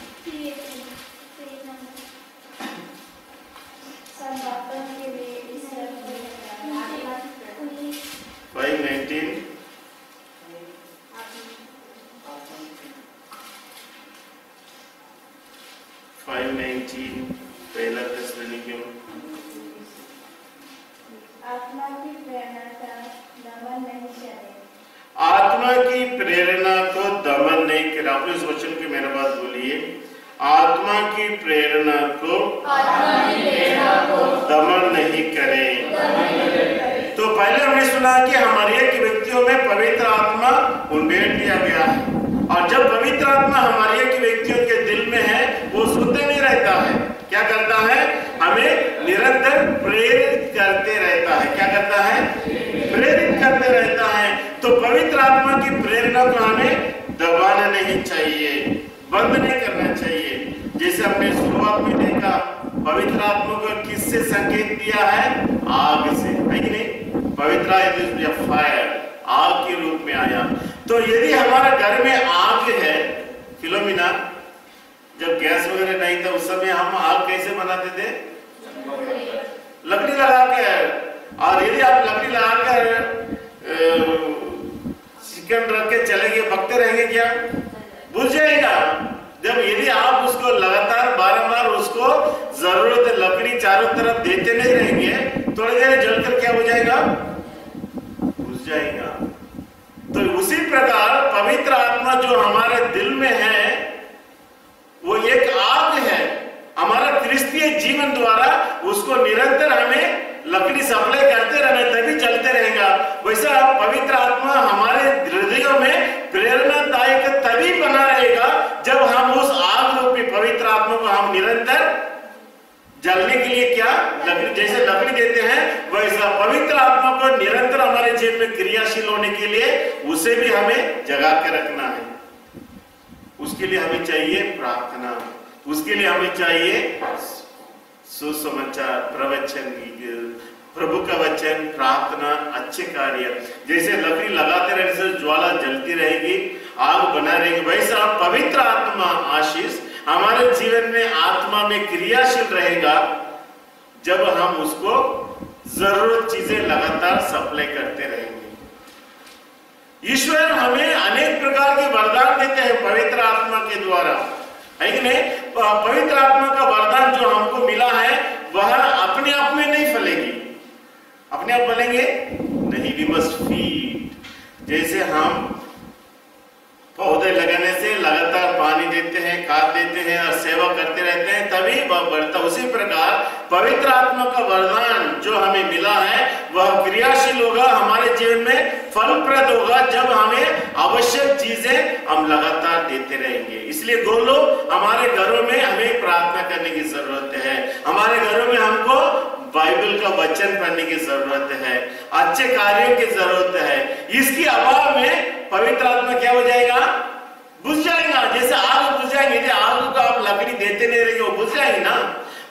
पहला थिस्सलुनीकियों। आत्मा की प्रेरणा का दमन नहीं करे। आत्मा की प्रेरणा को दमन नहीं करे। आप इस वचन की मेरे बात बोलिए। आत्मा की प्रेरणा को दमन नहीं करे। तो पहले हमने सुना कि हमारे एक व्यक्तियों में पवित्र आत्मा उंडेल दिया गया है, और जब पवित्र आत्मा हमारे एक व्यक्तियों के दिल में है, वो सुनते नहीं रहता है, क्या करता है? हमें निरंतर प्रेरित करते रहता है। क्या करता है? प्रेरित करते रहता है। तो पवित्र आत्मा की प्रेरणा को हमें दबाना नहीं चाहिए, बंद नहीं करना चाहिए। जैसे हमने शुरुआत में देखा, पवित्र आत्मा को किससे संकेत दिया है? आग से, है कि नहीं? पवित्र फायर, आग के रूप में आया। तो यदि हमारे घर में आग है, फिलोमिना, जब गैस वगैरह नहीं था उस समय हम आग कैसे बनाते थे? लकड़ी लगाकर। और यदि आप लकड़ी लगाकर चिकन रख के चले गए, पकते रहेंगे क्या? बुझ जाएगा। जब यदि आप उसको लगातार बारंबार उसको जरूरत लकड़ी चारों तरफ देते नहीं रहेंगे, थोड़ी देर जलकर क्या हो जाएगा? बुझ जाएगा। तो उसी प्रकार पवित्र आत्मा जो हमारे दिल में है, वो एक आग है। हमारा क्रिस्तीय जीवन द्वारा उसको निरंतर हमें लकड़ी सप्लाई करते रहना, तभी चलते रहेगा। वैसा पवित्र आत्मा हमारे हृदयों में प्रेरणादायक तभी बना रहेगा जब हम उस आग रूपी पवित्र आत्मा को हम निरंतर जलने के लिए क्या लकड़ी, जैसे लकड़ी देते हैं, वैसा पवित्र आत्मा को निरंतर हमारे जीवन में क्रियाशील होने के लिए उसे भी हमें जगा के रखना है। उसके लिए हमें चाहिए प्रार्थना, उसके लिए हमें चाहिए सुसमाचार, प्रवचन, प्रभु का वचन, प्रार्थना, अच्छे कार्य। जैसे लकड़ी लगाते रहने से ज्वाला जलती रहेगी, आग बना रहेगी, वैसा पवित्र आत्मा आशीष हमारे जीवन में आत्मा में क्रियाशील रहेगा जब हम उसको जरूरत चीजें लगातार सप्लाई करते रहेंगे। ईश्वर हमें अनेक प्रकार के वरदान देते हैं पवित्र आत्मा के द्वारा, है कि नहीं? पवित्र आत्मा का वरदान जो हमको मिला है वह अपने आप में नहीं फलेगी। अपने आप फलेंगे नहीं, वी मस्ट फीड। जैसे हम पौधे लगाने से लगातार पानी देते हैं, खाद देते हैं और सेवा करते रहते हैं, तभी वह बढ़ता। उसी प्रकार पवित्र आत्मा का वरदान जो हमें मिला है वह क्रियाशील होगा, हमारे जीवन में फलप्रद होगा जब हमें आवश्यक चीजें हम लगातार देते रहेंगे। इसलिए गोलो हमारे घरों में हमें प्रार्थना करने की जरूरत है, हमारे घरों में हमको बाइबल का वचन पढ़ने की जरूरत है, अच्छे कार्यों की जरूरत है। इसके अभाव में पवित्र आत्मा क्या हो जाएगा? बुझ जाएगा। जैसे आग बुझ जाएंगे, यदि आग को आप लकड़ी देते नहीं रहेंगे वो बुझ जाएगी ना।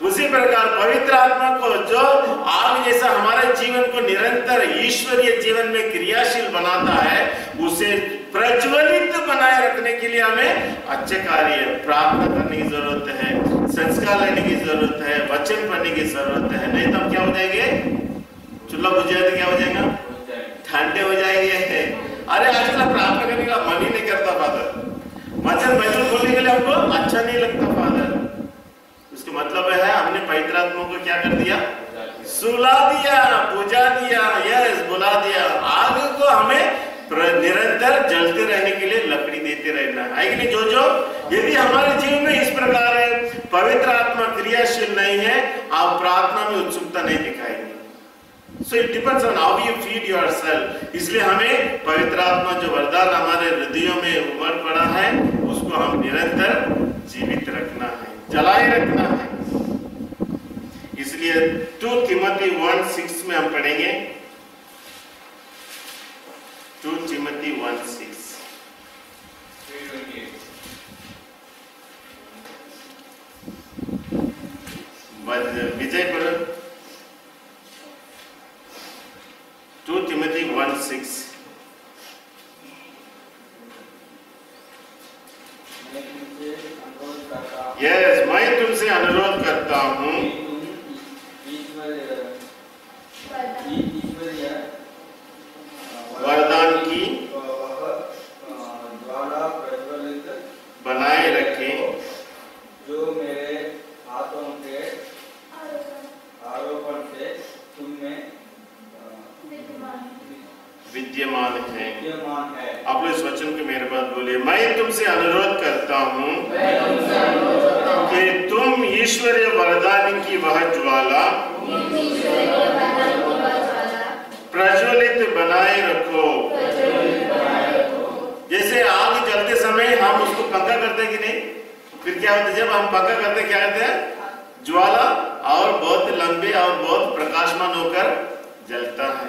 उसी प्रकार पवित्र आत्मा को जो आग जैसा हमारे जीवन को निरंतर ईश्वरीय जीवन में क्रियाशील बनाता है, उसे प्रज्वलित बनाए रखने के लिए हमें अच्छे कार्य, प्रार्थना करने की जरूरत है, संस्कार लेने की जरूरत है, वचन पढ़ने की जरूरत है। नहीं तो हम क्या हो जाएंगे? चूल्हा बुझ जाए तो क्या हो जाएगा? ठंडे हो जाएंगे। अरे आजकल प्रार्थना करने का मन ही नहीं करता फादर, वचन बाइबल खोलने के लिए हमको अच्छा नहीं लगता फादर। उसका मतलब है हमने पवित्र आत्मा को क्या कर दिया? सुला दिया, बुझा दिया, यस बुला दिया। आग को हमें निरंतर जलते रहने के लिए लकड़ी देते रहना है कि नहीं? जो यदि हमारे जीवन में इस प्रकार है, पवित्र आत्मा क्रियाशील नहीं है, आप प्रार्थना में उत्सुकता नहीं दिखाएंगे। So it depends on how you feed yourself। इसलिए हमें पवित्र आत्मा जो वरदान हमारे हृदयों में उमड़ पड़ा है उसको हम निरंतर जीवित रखना है, जलाए रखना है। इसलिए 2 तिमोथी 1:6 में हम पढ़ेंगे। 2 तिमोथी 1:6 विजय पर 2 तिमोथी 1:6। यस, मैं तुमसे अनुरोध करता हूँ वरदान की द्वारा प्रज्वलित बनाए रखें जो मेरे हाथों के आरोपण से तुम में विद्यमान है। है। आप लोग इस वचन को मेरे पास बोलिए। मैं तुमसे अनुरोध करता हूँ कि तुम ईश्वरीय वरदान की वह ज्वाला प्रज्वलित बनाए रखो। जैसे आग जलते समय हम उसको पंखा करते हैं कि नहीं? फिर क्या होता है जब हम पंखा करते हैं, क्या कहते हैं? ज्वाला और बहुत लंबे और बहुत प्रकाशमान होकर जलता है।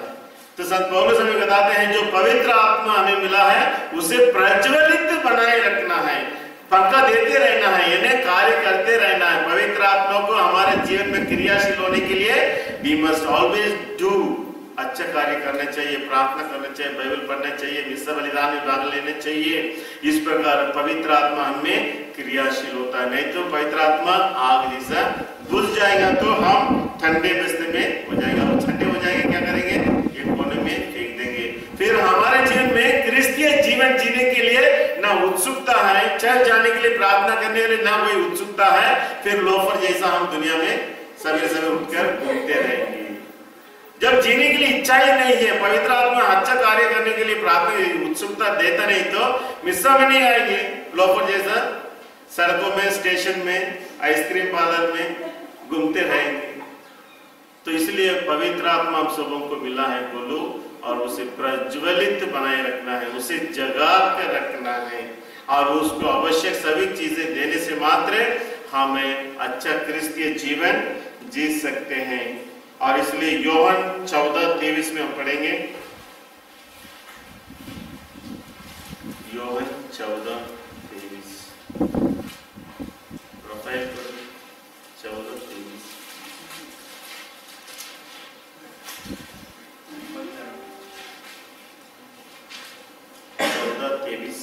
तो संत पौलुस हमें बताते हैं जो पवित्र आत्मा हमें मिला है उसे प्रज्वलित बनाए रखना है, पंखा देते रहना है, यानी कार्य करते रहना है। पवित्र आत्मा को हमारे जीवन में क्रियाशील होने के लिए we must always do, अच्छा कार्य करना चाहिए, प्रार्थना करना चाहिए, बाइबल पढ़ना चाहिए, मिस्सा बलिदान में भाग लेना चाहिए। इस प्रकार पवित्र आत्मा हमें क्रियाशील होता है। नहीं तो पवित्र आत्मा आग जैसा बुझ जाएगा तो हम ठंडे बस्ते में हो जाएगा, वो ठंडे हो जाएंगे, क्या करेंगे? एक कोने में फेंक देंगे। फिर हमारे जीवन में क्रिस्तीय जीवन जीने के लिए ना उत्सुकता है, चर्च जाने के लिए, प्रार्थना करने के लिए ना कोई उत्सुकता है, फिर लोफर जैसा हम दुनिया में सवेरे सवेरे उठकर घूमते रहेंगे। जब जीने के लिए इच्छा ही नहीं है, पवित्र आत्मा अच्छा कार्य करने के लिए प्रार्थना उत्सुकता देता नहीं तो मिस्सा में नहीं आएंगे, लोफर जैसा सड़कों में, स्टेशन में, आइसक्रीम पार्लर में घूमते रहेंगे। तो इसलिए पवित्र आत्मा हम सबों को मिला है बोलो, और उसे प्रज्वलित बनाए रखना है, उसे जगा कर रखना है, और उसको आवश्यक सभी चीजें देने से मात्र हमें अच्छा क्रिस्तीय जीवन जी सकते हैं। और इसलिए योहन 14:23 में हम पढ़ेंगे। योहन 14:23 प्रोफाइल पर 14:23 14:23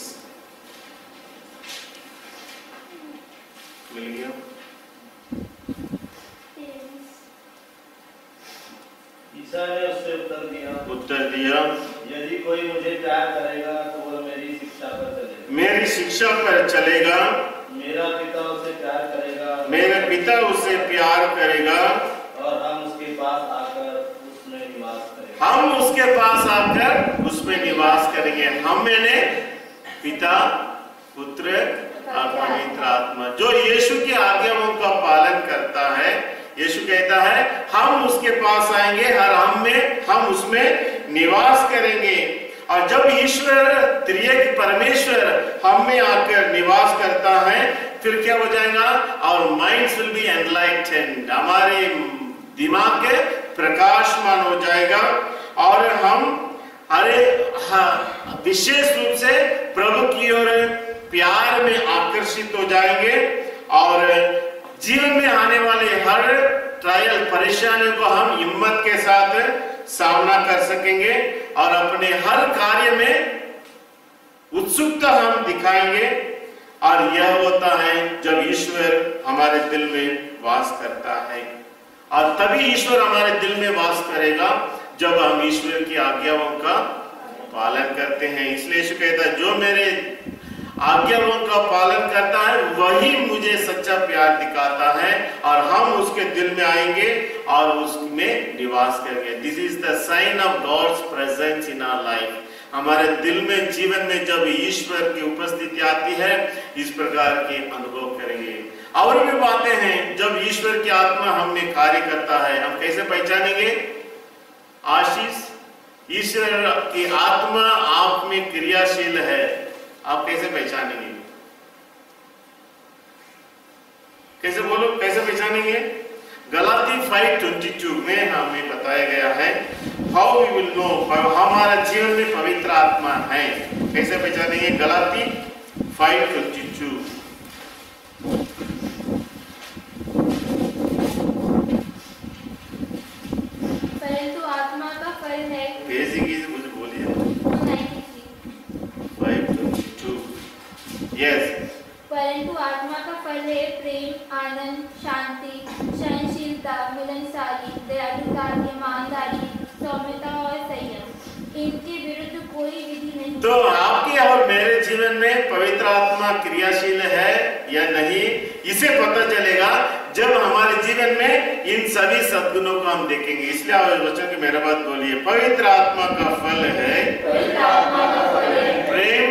मिल गया। ईसा ने उससे उत्तर दिया, यदि कोई मुझे प्यार करेगा तो वह मेरी शिक्षा पर चलेगा। मेरी शिक्षा पर चलेगा, मेरा पिता उसे प्यार करेगा, मेरा पिता उसे प्यार करेगा, और हम उसके पास आकर उसमें निवास करेंगे। हम उसके पास आकर उसमें निवास करेंगे। हम मैंने पिता, पुत्र और पवित्र आत्मा। जो यीशु की आज्ञाओं का पालन कहता है हम उसके पास आएंगे और हम उसमें निवास करेंगे। और जब ईश्वर त्रिएक परमेश्वर हम में आकर निवास करता है फिर क्या हो जाएगा? Our minds will be enlightened, हमारे दिमाग के प्रकाशमान हो जाएगा और हम विशेष रूप से प्रभु की ओर प्यार में आकर्षित हो जाएंगे और जीवन में आने वाले हर ट्रायल परेशानियों को हम हिम्मत के साथ सामना कर सकेंगे और अपने हर कार्य में उत्सुकता हम दिखाएंगे। और यह होता है जब ईश्वर हमारे दिल में वास करता है, और तभी ईश्वर हमारे दिल में वास करेगा जब हम ईश्वर की आज्ञाओं का पालन करते हैं। इसलिए यीशु कहता है जो मेरे आज्ञाओं का पालन करता है वही मुझे सच्चा प्यार दिखाता है और हम उसके दिल में आएंगे और उसमें निवास करेंगे। This is the sign of God's presence in our life. हमारे दिल में जीवन में जब ईश्वर की उपस्थिति आती है इस प्रकार के अनुभव करेंगे। और भी बातें हैं जब ईश्वर की आत्मा हम में कार्य करता है हम कैसे पहचानेंगे? आशीष, ईश्वर की आत्मा आप में क्रियाशील है, आप कैसे पहचानेंगे? कैसे बोलो, कैसे पहचानेंगे? गलाती 5:22 में हमें बताया गया है हाउ वी विल नो, हमारा जीवन में पवित्र आत्मा है, कैसे पहचानेंगे? गलाती 5:22 परंतु आत्मा का फल है। मुझे बोलिए 5:22 यस। परंतु आत्मा का फल है प्रेम, आनंद, शांति, सहनशीलता, मिलनसारी, दयालुता, ईमानदारी, सौम्यता और संयम। इनके विरुद्ध कोई विधि नहीं। तो आपके और मेरे जीवन में पवित्र आत्मा क्रियाशील है या नहीं इसे पता चलेगा जब हमारे जीवन में इन सभी सद्गुणों को हम देखेंगे। इसलिए आप बच्चों की मेरा बात बोलिए, पवित्र आत्मा का फल है प्रेम,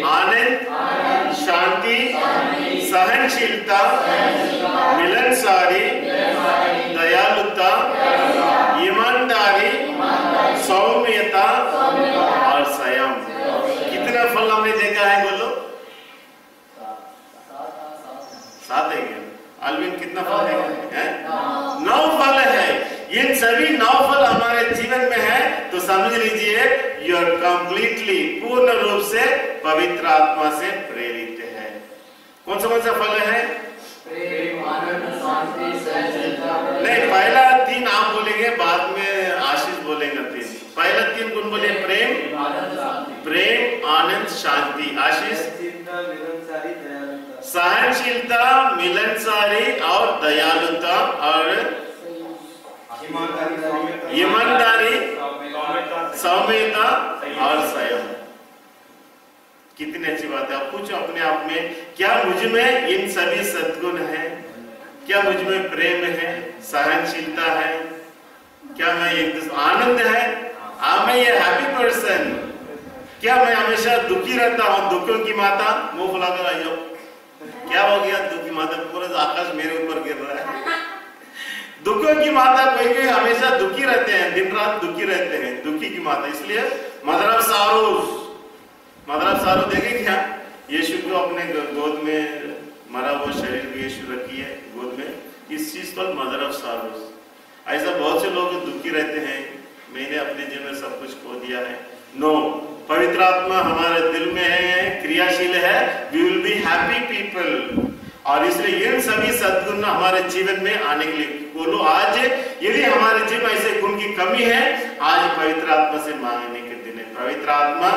आनंद, शांति, सहनशीलता, मिलनसारी, दयालुता, ईमानदारी, सौम्यता और संयम। कितना फल हमने देखा है? बोलो 7 है क्या? अल्विन कितना फल है? 9 फल है। इन सभी 9 फल हमारे जीवन में है तो समझ लीजिए यू आर कंप्लीटली पूर्ण रूप से पवित्र आत्मा से प्रेरित है। कौन सा फल है? प्रेम, आनंद, शांति, सहनशीलता। नहीं, पहला 3 आप बोलेंगे, बाद में आशीष बोलेगा 3। पहला 3 कौन बोले? प्रेम, आनंद, शांति। आशीष? सहनशीलता, मिलनसारी और दयालुता और ईमानदारी, सौम्यता और संयम। कितनी अच्छी बात है। आप पूछो अपने आप में, क्या मुझ में इन सभी सद्गुण हैं? क्या मुझ में प्रेम है, सहनशीलता है, क्या मैं एक आनंद है, मैं ये हैप्पी पर्सन? क्या मैं हमेशा दुखी रहता हूँ? दुखों की माता मुंह फुलाकर आ जाओ। क्या हो गया? दुखी माता, पूरा आकाश मेरे ऊपर गिर रहा है। दुखों की माता कोई हमेशा दुखी रहते हैं, दिन रात दुखी रहते हैं, दुखी की माता। इसलिए मदर ऑफ सारो देखे क्या? यीशु को अपने गोद में मरा हुआ शरीर यीशु रखी है गोद में, इस चीज पर मदर ऑफ सारोस। ऐसा बहुत से लोग दुखी रहते हैं, मैंने अपने जीवन में सब कुछ खो दिया है। नो, पवित्र आत्मा हमारे दिल में है, क्रियाशील है, we will be happy people. और इसलिए इन सभी सद्गुण हमारे जीवन में आने के लिए बोलो, आज यदि हमारे जीवन में ऐसे गुण की कमी है, आज पवित्र आत्मा से मांगने के दिन है। पवित्र आत्मा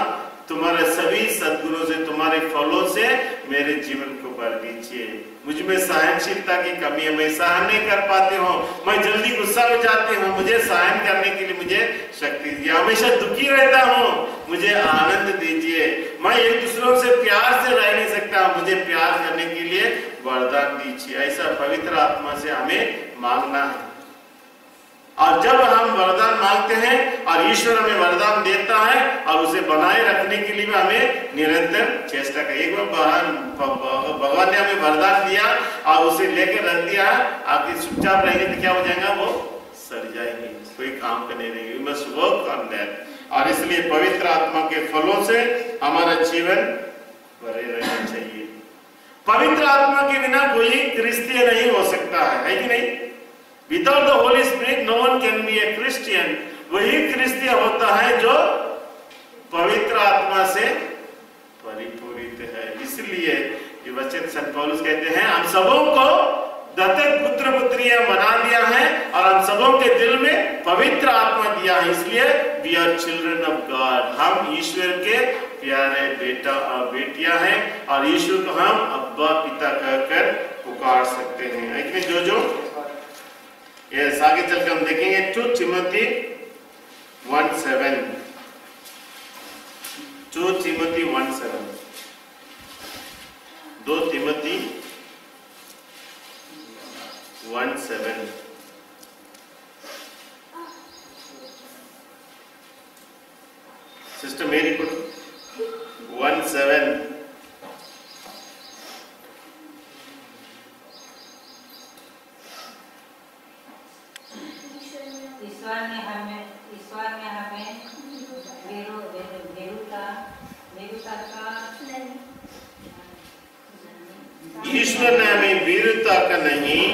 तुम्हारे सभी सद्गुणों से, तुम्हारे फलों से मेरे जीवन को भर दीजिए। मुझ में सहनशीलता की कमी है, मैं सहन नहीं कर पाती हूँ, मैं जल्दी गुस्सा हो जाती हूँ, मुझे सहन करने के लिए मुझे शक्ति दीजिए। हमेशा दुखी रहता हूँ, मुझे आनंद दीजिए। मैं एक दूसरों से प्यार से रह नहीं सकता, मुझे प्यार करने के लिए वरदान दीजिए। ऐसा पवित्र आत्मा से हमें मांगना है। और जब हम वरदान मांगते हैं और ईश्वर हमें वरदान देता है और उसे बनाए रखने के लिए भी हमें निरंतर चेष्टा करें। एक बार भगवान ने हमें वरदान दिया और उसे लेकर रख दिया, आप चुपचाप रहेंगे तो क्या हो जाएगा, वो सड़ जाएंगे, कोई काम करने नहीं। We must work on that. और इसलिए पवित्र आत्मा के फलों से हमारा जीवन भरे रहना चाहिए। पवित्र आत्मा के बिना कोई क्रिस्टियन नहीं हो सकता है कि नहीं? Without the Holi spirit no one can be a Christian. वही क्रिस्टियन होता है जो पवित्र आत्मा से परिपूरित है। इसलिए ये वचन संत पौलुस कहते हैं, हम सबों को दत्तक पुत्र पुत्रियां बना दिया है और हम सबों के दिल में पवित्र आत्मा दिया है। इसलिए we are children of God. हम ईश्वर के प्यारे बेटा और बेटियां हैं और ईश्वर को हम अब्बा पिता कहकर पुकार सकते हैं। लेकिन जो ये आगे चलकर हम देखेंगे 2 तिमोथी 1:7। 2 तिमोथी 1:7। 2 तिमोथी 1:7। सिस्टर मेरी को 1:7। ईश्वर ने हमें वीरता का नहीं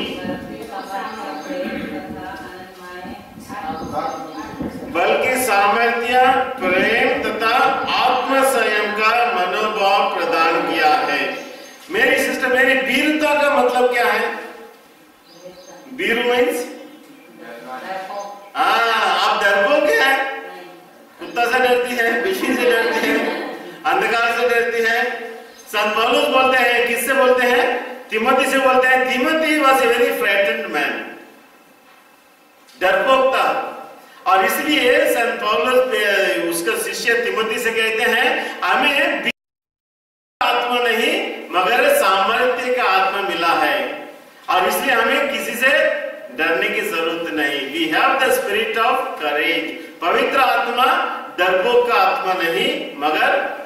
बल्कि सामर्थ्य, प्रेम तथा आत्म संयम का मनोभाव प्रदान किया है। मेरी सिस्टर, मेरी वीरता का मतलब क्या है? वीर मीन्स आप डरपोक है, कुत्ता से डरती है, बिच्छी से डरती है, अंधकार से डरती है। संत पौलुस बोलते हैं, किससे बोलते हैं? तिमोथी से बोलते हैं, Timothy was a very frightened man, डरपोक था। और इसलिए संत पौलुस उसका शिष्य तिमोथी से कहते हैं, हमें आत्मा नहीं मगर सामर्थ्य का आत्मा मिला है और इसलिए हमें किसी से डरने की जरूरत नहीं। We have the spirit of courage. पवित्र आत्मा डरपोक का आत्मा नहीं मगर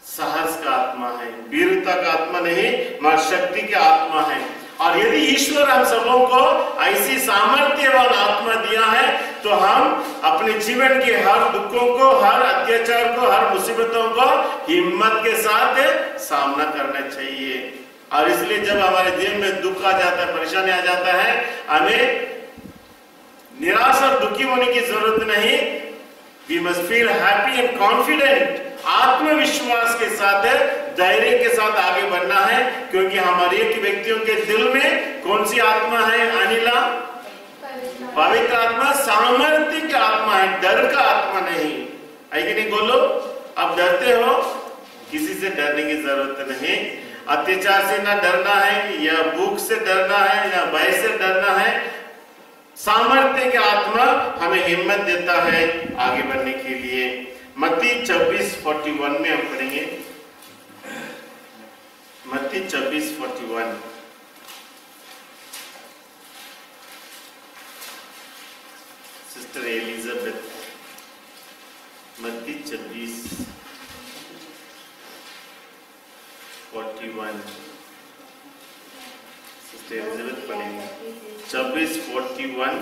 साहस का आत्मा है, वीरता का आत्मा नहीं मगर शक्ति का आत्मा है। और यदि ईश्वर हम सबों को ऐसी सामर्थ्यवान आत्मा दिया है तो हम अपने जीवन के हर दुखों को, हर अत्याचार को, हर मुसीबतों को हिम्मत के साथ सामना करना चाहिए। और इसलिए जब हमारे जीवन में दुख आ जाता है, परेशानी आ जाता है, हमें निराश और दुखी होने की जरूरत नहीं। We must feel happy and confident. आत्मविश्वास के साथ, धैर्य के साथ आगे बढ़ना है, क्योंकि हमारे एक व्यक्तियों के दिल में कौन सी आत्मा है अनिला? पवित्र आत्मा, सामर्थ्य का आत्मा है, डर का आत्मा नहीं है कि नहीं? बोलो, अब डरते हो? किसी से डरने की जरूरत नहीं। अत्याचार से ना डरना है, या भूख से डरना है, या भय से डरना है। सामर्थ्य का आत्मा हमें हिम्मत देता है आगे बढ़ने के लिए। मत्ती 24:41 में हम पढ़ेंगे। मत्ती 24:41। सिस्टर एलिजाबेथ, मत्ती 24:41। सिस्टर एलिजाबेथ पढ़ेंगे 24:41।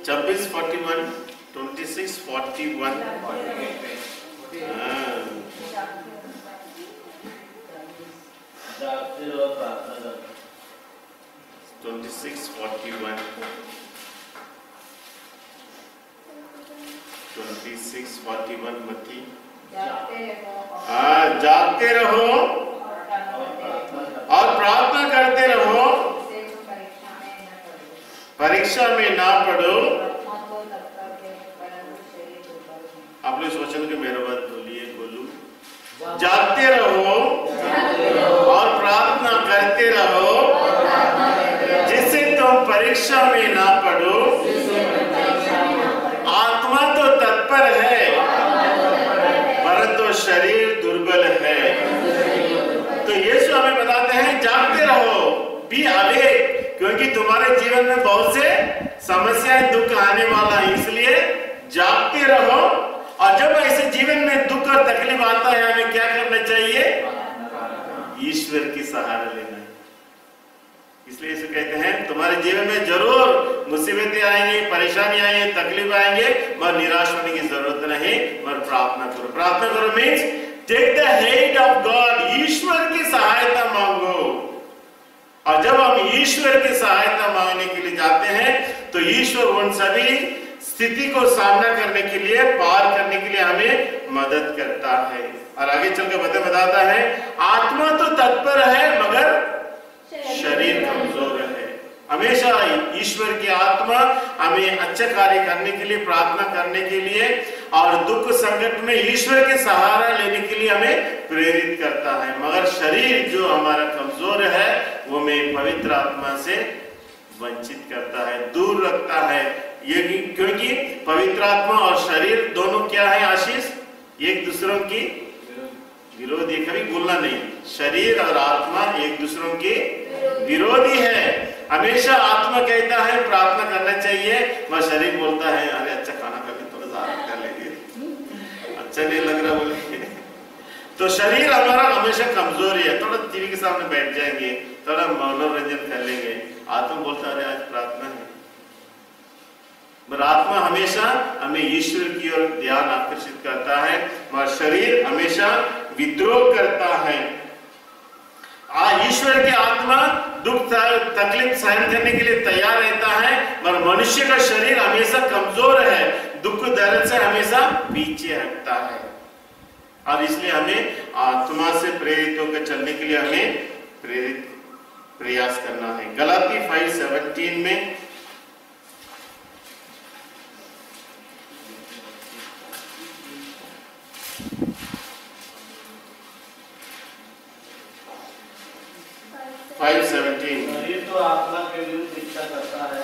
24:41, 26:41। जागते रहो, प्रार्थना करो। 26:41, 26:41 मत्ती। जागते रहो और प्रार्थना करते रहो, परीक्षा में ना पड़ो। आप लोग सोचेंगे कि मेरा बात बोलिए, बोलू। जागते रहो और प्रार्थना करते रहो जिससे तुम परीक्षा में ना पड़ो। आत्मा तो तत्पर है परंतु शरीर दुर्बल है। बी अवेक, क्योंकि तुम्हारे जीवन में बहुत से समस्याएं दुख आने वाला है, इसलिए जागते रहो। और जब ऐसे जीवन में दुख और तकलीफ आता है हमें क्या करना चाहिए? ईश्वर की सहारा लेना है। इसलिए इसे कहते हैं तुम्हारे जीवन में जरूर मुसीबतें आएंगी, परेशानी आएंगी, तकलीफ आएंगे, मगर निराश होने की जरूरत नहीं, मगर प्रार्थना करो। प्रार्थना करो means take the help of God, ईश्वर की सहायता मांगो। और जब हम ईश्वर की सहायता मांगने के लिए जाते हैं तो ईश्वर उन सभी स्थिति को सामना करने के लिए, पार करने के लिए हमें मदद करता है। और आगे चलकर बताता है आत्मा तो तत्पर है मगर शरीर कमजोर है। हमेशा ईश्वर की आत्मा हमें अच्छे कार्य करने के लिए, प्रार्थना करने के लिए और दुख संकट में ईश्वर के सहारा लेने के लिए हमें प्रेरित करता है, मगर शरीर जो हमारा कमजोर है वो हमें पवित्र आत्मा से वंचित करता है, दूर रखता है। ये क्योंकि पवित्र आत्मा और शरीर दोनों क्या है आशीष? एक दूसरों की विरोधी, कभी भूलना नहीं। शरीर और आत्मा एक दूसरों के विरोधी है। हमेशा आत्मा कहता है प्रार्थना करना चाहिए, मगर शरीर बोलता है अरे अच्छा खाना खा के थोड़ा सा कर लेंगे, अच्छा नहीं लग रहा बोले। तो शरीर हमारा हमेशा कमजोरी है, थोड़ा टीवी के सामने बैठ जाएंगे, थोड़ा मनोरंजन कर लेंगे, आत्मा बोलता है आज प्रार्थना है। पर आत्मा हमेशा हमें ईश्वर की ओर ध्यान आकर्षित करता है, मगर शरीर हमेशा विद्रोह करता है। ईश्वर की आत्मा दुख तकलीफ सहन करने के लिए तैयार रहता है, मगर मनुष्य का शरीर हमेशा कमजोर है, दुख दर्द से हमेशा पीछे हटता है। और इसलिए हमें आत्मा से प्रेरित होकर चलने के लिए हमें प्रयास करना है। गलाती 5:17 में शरीर तो आत्मा के विरुद्ध इच्छा करता है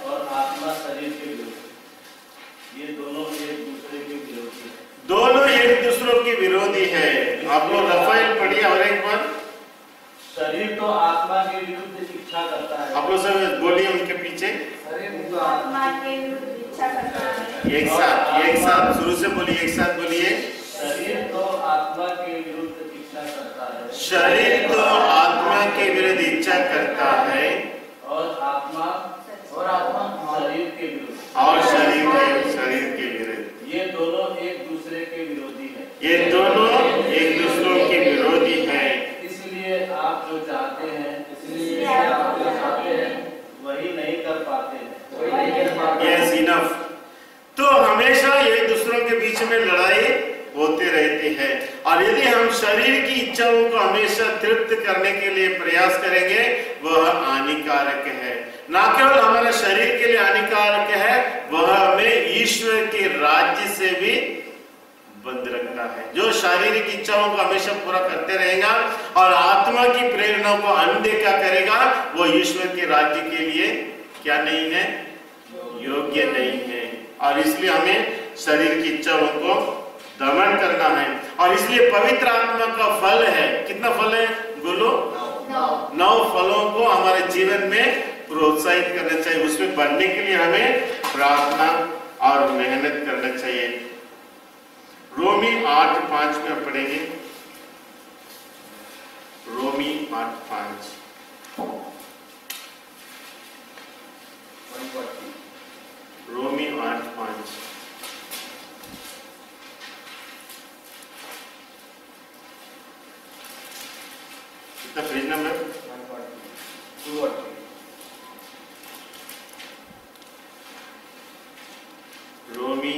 और आत्मा शरीर के विरुद्ध, ये दोनों एक दूसरे के विरोधी है। दोनों एक दूसरों के विरोधी है। आप लोग रफाएल पढ़िए और एक बार। शरीर तो आत्मा के विरुद्ध इच्छा करता है। आप लोग सब बोलिए उनके पीछे। शरीर तो आत्मा के विरुद्ध इच्छा करता है। एक साथ शुरू से बोलिए, एक साथ बोलिए। शरीर तो आत्मा के विरुद्ध इच्छा करता है। शरीर तो आत्मा के विरुद्ध इच्छा करता है और आत्मा शरीर के विरुद्ध, और शरीर के विरुद्ध। ये दोनों एक दूसरे के विरोधी है। ये दोनों एक दूसरों के विरोधी है। इसलिए आप जो चाहते हैं वही नहीं कर पाते हैं। Yes enough. तो हमेशा एक दूसरों के बीच में लड़ाई होते रहती है, और यदि हम शरीर की इच्छाओं को हमेशा तृप्त करने के लिए प्रयास करेंगे वह हानिकारक है। ना केवल हमारे शरीर के लिए हानिकारक है, वह हमें ईश्वर के राज्य से भी बंद रखता है। जो शारीरिक इच्छाओं को हमेशा पूरा करते रहेगा और आत्मा की प्रेरणा को अनदेखा करेगा, वो ईश्वर के राज्य के लिए क्या नहीं है? योग्य नहीं है। और इसलिए हमें शरीर की इच्छाओं को दमन करना है। और इसलिए पवित्र आत्मा का फल है, कितना फल है बोलो? 9 फलों को हमारे जीवन में प्रोत्साहित करना चाहिए। उसमें बढ़ने के लिए हमें प्रार्थना और मेहनत करना चाहिए। रोमी 8:5 में पढ़ेंगे। रोमी 8:5। रोमी 8:5। कितना पेज नंबर? 240। रोमी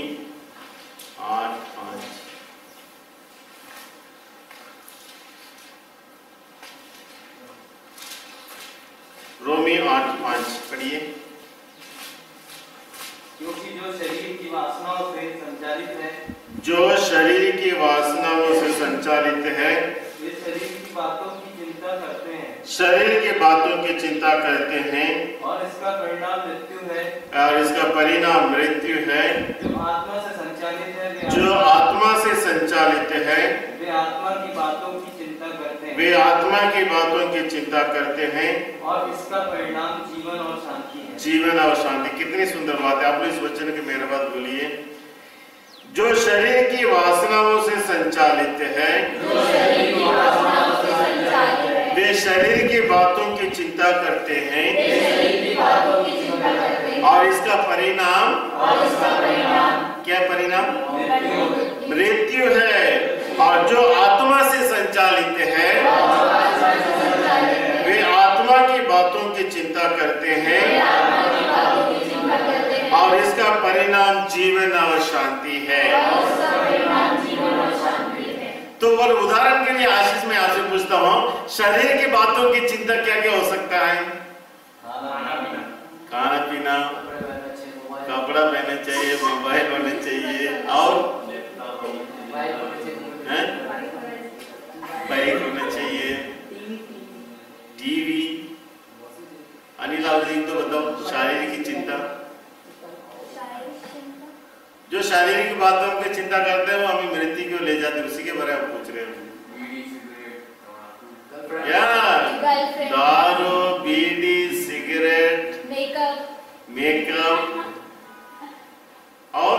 8:5। रोमी 8:5 पढ़िए। क्योंकि जो शरीर की वासनाओं से संचालित है, जो शरीर की वासनाओं से संचालित है, वे शरीर की बातों की चिंता करते हैं, शरीर की बातों की चिंता करते हैं, और इसका परिणाम मृत्यु है। और इसका परिणाम मृत्यु है। जो आत्मा से संचालित है, जो आत्मा से संचालित है, वे आत्मा की बातों की चिंता करते हैं। वे आत्मा की बातों की चिंता करते हैं और इसका परिणाम जीवन और शांति है। जीवन और शांति। कितनी सुंदर बात है। आप लोग इस वचन की मेरे बात बोलिए। जो शरीर की वासनाओं से संचालित है वे शरीर की बातों की चिंता करते हैं और इसका परिणाम क्या परिणाम? मृत्यु है। और जो आत्मा से संचालित है वे आत्मा की बातों की चिंता करते हैं और इसका परिणाम जीवन और शांति है। तो वो उदाहरण के लिए आशीष में आपसे पूछता हूँ, शरीर की बातों की चिंता क्या क्या हो सकता है? खाना पीना, कपड़ा पहनना चाहिए, मोबाइल होना चाहिए और बाइक होना चाहिए, टीवी। अनिल आप तो बताओ शारीरिक चिंता। जो शारीरिक बातों की चिंता करते हैं वो हमें मृत्यु क्यों ले जाते हैं, उसी के बारे में पूछ रहे हैं। दारू, बीड़ी, सिगरेट, मेकअप और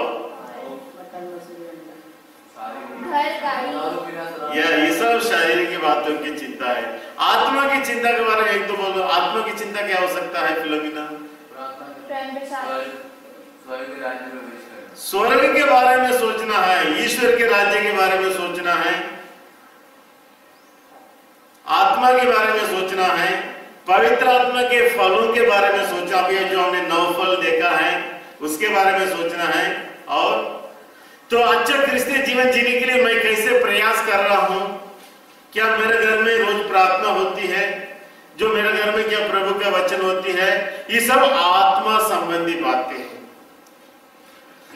ये सब शारीरिक की बातों की चिंता है। आत्मा की चिंता के बारे में एक तो बोलो। आत्मा की चिंता क्या हो सकता है फिलोमिना? स्वर्ग के बारे में सोचना है, ईश्वर के राज्य के बारे में सोचना है, आत्मा के बारे में सोचना है, पवित्र आत्मा के फलों के बारे में सोचना भी है, जो हमने 9 फल देखा है उसके बारे में सोचना है। और तो अच्छा क्रिस्तीय जीवन जीने के लिए मैं कैसे प्रयास कर रहा हूं? क्या मेरे घर में रोज प्रार्थना होती है? जो मेरे घर में क्या प्रभु का वचन होती है? ये सब आत्मा संबंधी बातें हैं।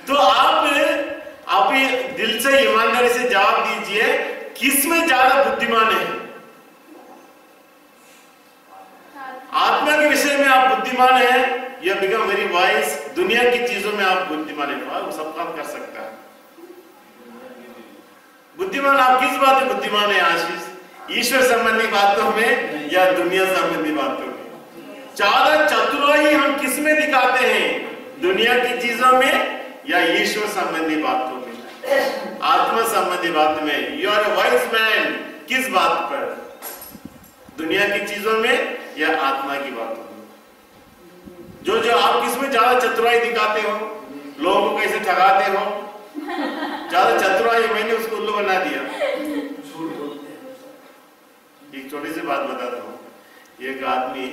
तो आप दिल से ईमानदारी से जवाब दीजिए, किस में ज्यादा बुद्धिमान है? आत्मा के विषय में आप बुद्धिमान है या बिकम वेरी वाइज? दुनिया की चीजों में आप बुद्धिमान है? वो सब काम कर सकता है। बुद्धिमान आप किस बात में बुद्धिमान है आशीष? ईश्वर संबंधी बातों में या दुनिया संबंधी बातों में? ज्यादा चतुराई हम किस में दिखाते हैं? दुनिया की चीजों में या ईश्वर संबंधी बातों में, आत्मा संबंधी बात में? You are a wise man किस बात पर? दुनिया की चीजों में या आत्मा की बातों में? जो आप किस में ज्यादा चतुराई दिखाते हो? लोगों को कैसे ठगाते हो? ज्यादा चतुराई मैंने उसको उल्लू बना दिया। एक छोटी सी बात बताता हूँ। एक आदमी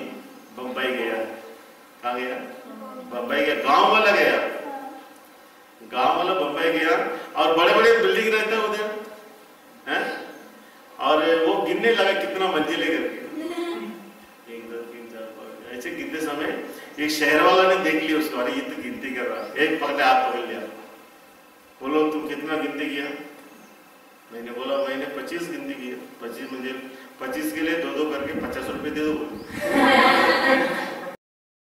बंबई गया। कहाँ गया? बंबई गया। गांव वाला गया। गांव वाला बंबई गया और बड़े बड़े बिल्डिंग रहते हैं उधर, हैं? और वो गिनने लगा कितना मंजिले करके, 1 2 3 4 5 ऐसे गिनते समय एक शहर वाला ने देख लिया उसको, अरे ये तो गिनती कर रहा है। एक पकड़े हाथ पकड़ लिया। बोलो तुम कितना गिनती किया? मैंने बोला मैंने 25 गिनती किया। 25 मंजिल, 25 के लिए 2 2 करके 50 रुपए दे दो।